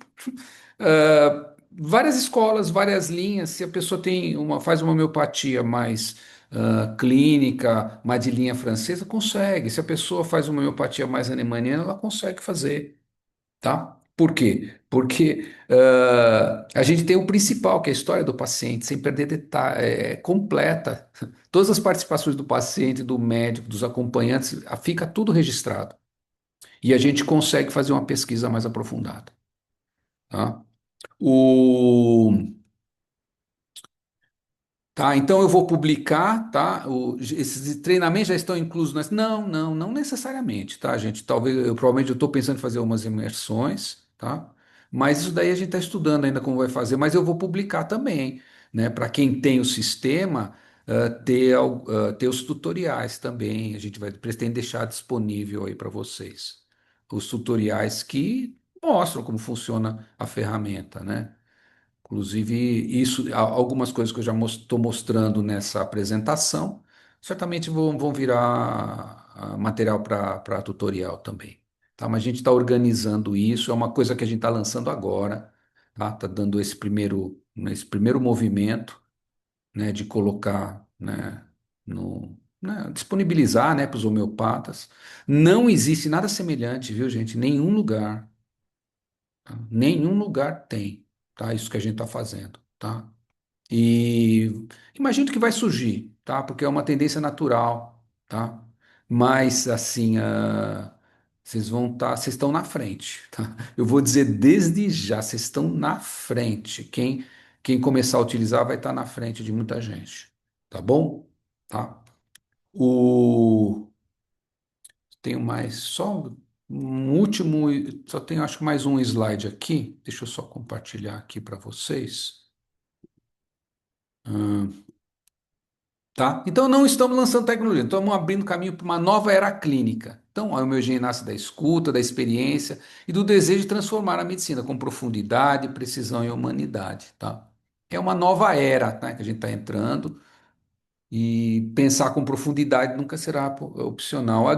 Speaker 1: várias escolas, várias linhas. Se a pessoa faz uma homeopatia mais clínica, mais de linha francesa, consegue. Se a pessoa faz uma homeopatia mais alemaniana, ela consegue fazer. Tá? Por quê? Porque a gente tem o principal, que é a história do paciente, sem perder detalhe, completa. Todas as participações do paciente, do médico, dos acompanhantes, fica tudo registrado. E a gente consegue fazer uma pesquisa mais aprofundada. Tá? O, Tá, então eu vou publicar, tá? Esses treinamentos já estão inclusos não necessariamente, tá, gente? Provavelmente eu estou pensando em fazer umas imersões, tá? Mas isso daí a gente está estudando ainda como vai fazer, mas eu vou publicar também, né? Para quem tem o sistema, ter os tutoriais também. A gente vai pretende deixar disponível aí para vocês os tutoriais que mostram como funciona a ferramenta, né? Inclusive, algumas coisas que eu já estou mostrando nessa apresentação, certamente vão virar material para tutorial também. Tá? Mas a gente está organizando isso, é uma coisa que a gente está lançando agora, tá? Tá dando esse primeiro movimento, né, de colocar, né, disponibilizar, né, para os homeopatas. Não existe nada semelhante, viu, gente? Em nenhum lugar. Tá? Nenhum lugar tem, tá? Isso que a gente está fazendo, tá? E imagino que vai surgir, tá? Porque é uma tendência natural, tá? Mas assim, vocês estão na frente, tá? Eu vou dizer desde já, vocês estão na frente. Quem começar a utilizar vai estar na frente de muita gente, tá bom? Tá? O Tenho mais só um último, só tenho acho que mais um slide aqui. Deixa eu só compartilhar aqui para vocês. Tá? Então não estamos lançando tecnologia, estamos abrindo caminho para uma nova era clínica. Então a homeogeneia nasce da escuta, da experiência e do desejo de transformar a medicina com profundidade, precisão e humanidade. Tá? É uma nova era, tá, que a gente está entrando e pensar com profundidade nunca será opcional. A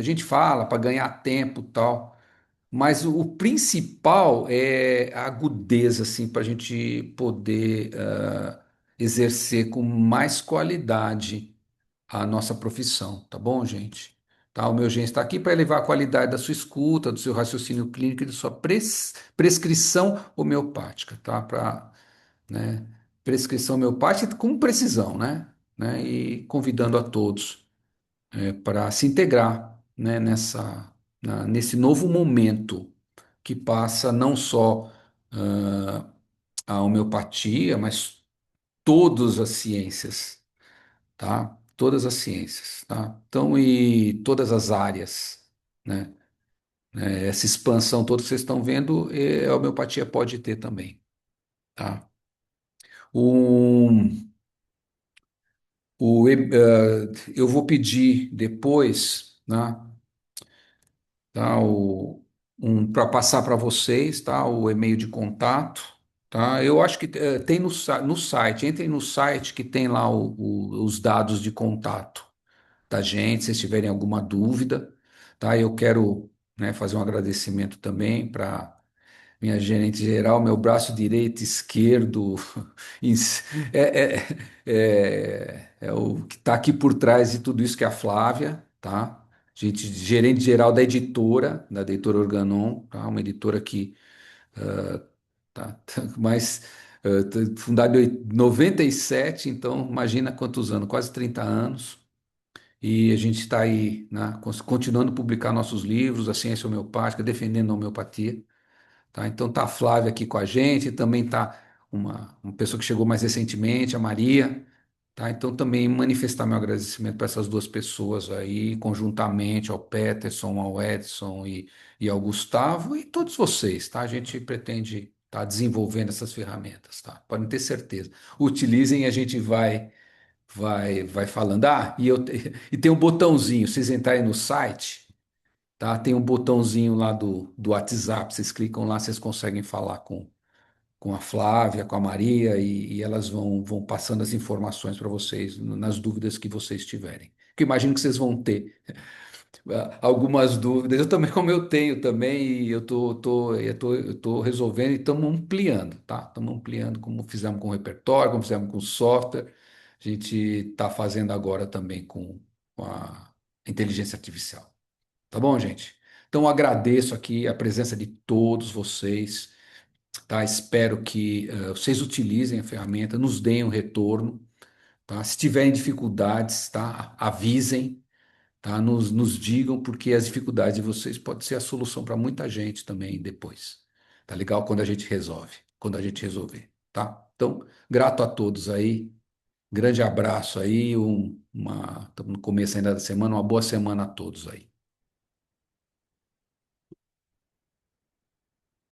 Speaker 1: gente fala para ganhar tempo e tal, mas o principal é a agudeza, assim, para a gente poder exercer com mais qualidade a nossa profissão, tá bom, gente? Tá, o meu gente está aqui para elevar a qualidade da sua escuta, do seu raciocínio clínico e da sua prescrição homeopática, tá? Para, né, prescrição homeopática com precisão, né? E convidando a todos para se integrar, né, nesse novo momento que passa não só a homeopatia, mas todas as ciências, tá? Todas as ciências, tá? Então, e todas as áreas, né? Essa expansão toda que vocês estão vendo, a homeopatia pode ter também, tá? Um, eu vou pedir depois, né? Tá? para passar para vocês, tá? O e-mail de contato, tá? Eu acho que tem no site, entrem no site que tem lá os dados de contato da gente, se vocês tiverem alguma dúvida, tá? Eu quero, né, fazer um agradecimento também para minha gerente geral, meu braço direito, esquerdo, ins- é, é o que está aqui por trás de tudo isso, que é a Flávia, tá? Gerente geral da editora Organon, tá? Uma editora que mais fundada em 97, então imagina quantos anos, quase 30 anos. E a gente está aí, né, continuando a publicar nossos livros, a ciência homeopática, defendendo a homeopatia. Tá? Então tá a Flávia aqui com a gente, também tá uma pessoa que chegou mais recentemente, a Maria. Tá? Então também manifestar meu agradecimento para essas duas pessoas aí, conjuntamente ao Peterson, ao Edson e ao Gustavo e todos vocês. Tá? A gente pretende estar desenvolvendo essas ferramentas. Tá? Podem ter certeza. Utilizem e a gente vai falando. E tem um botãozinho, vocês entrarem no site. Tá? Tem um botãozinho lá do WhatsApp, vocês clicam lá, vocês conseguem falar com a Flávia, com a Maria, e elas vão passando as informações para vocês nas dúvidas que vocês tiverem. Que eu imagino que vocês vão ter algumas dúvidas. Eu também, como eu tenho também, e eu tô resolvendo e estamos ampliando, tá? Estamos ampliando como fizemos com o repertório, como fizemos com o software. A gente está fazendo agora também com a inteligência artificial. Tá bom, gente? Então, eu agradeço aqui a presença de todos vocês, tá? Espero que vocês utilizem a ferramenta, nos deem um retorno, tá? Se tiverem dificuldades, tá? Avisem, tá? Nos digam, porque as dificuldades de vocês podem ser a solução para muita gente também depois. Tá legal? Quando a gente resolver, tá? Então, grato a todos aí, grande abraço aí, estamos no começo ainda da semana, uma boa semana a todos aí.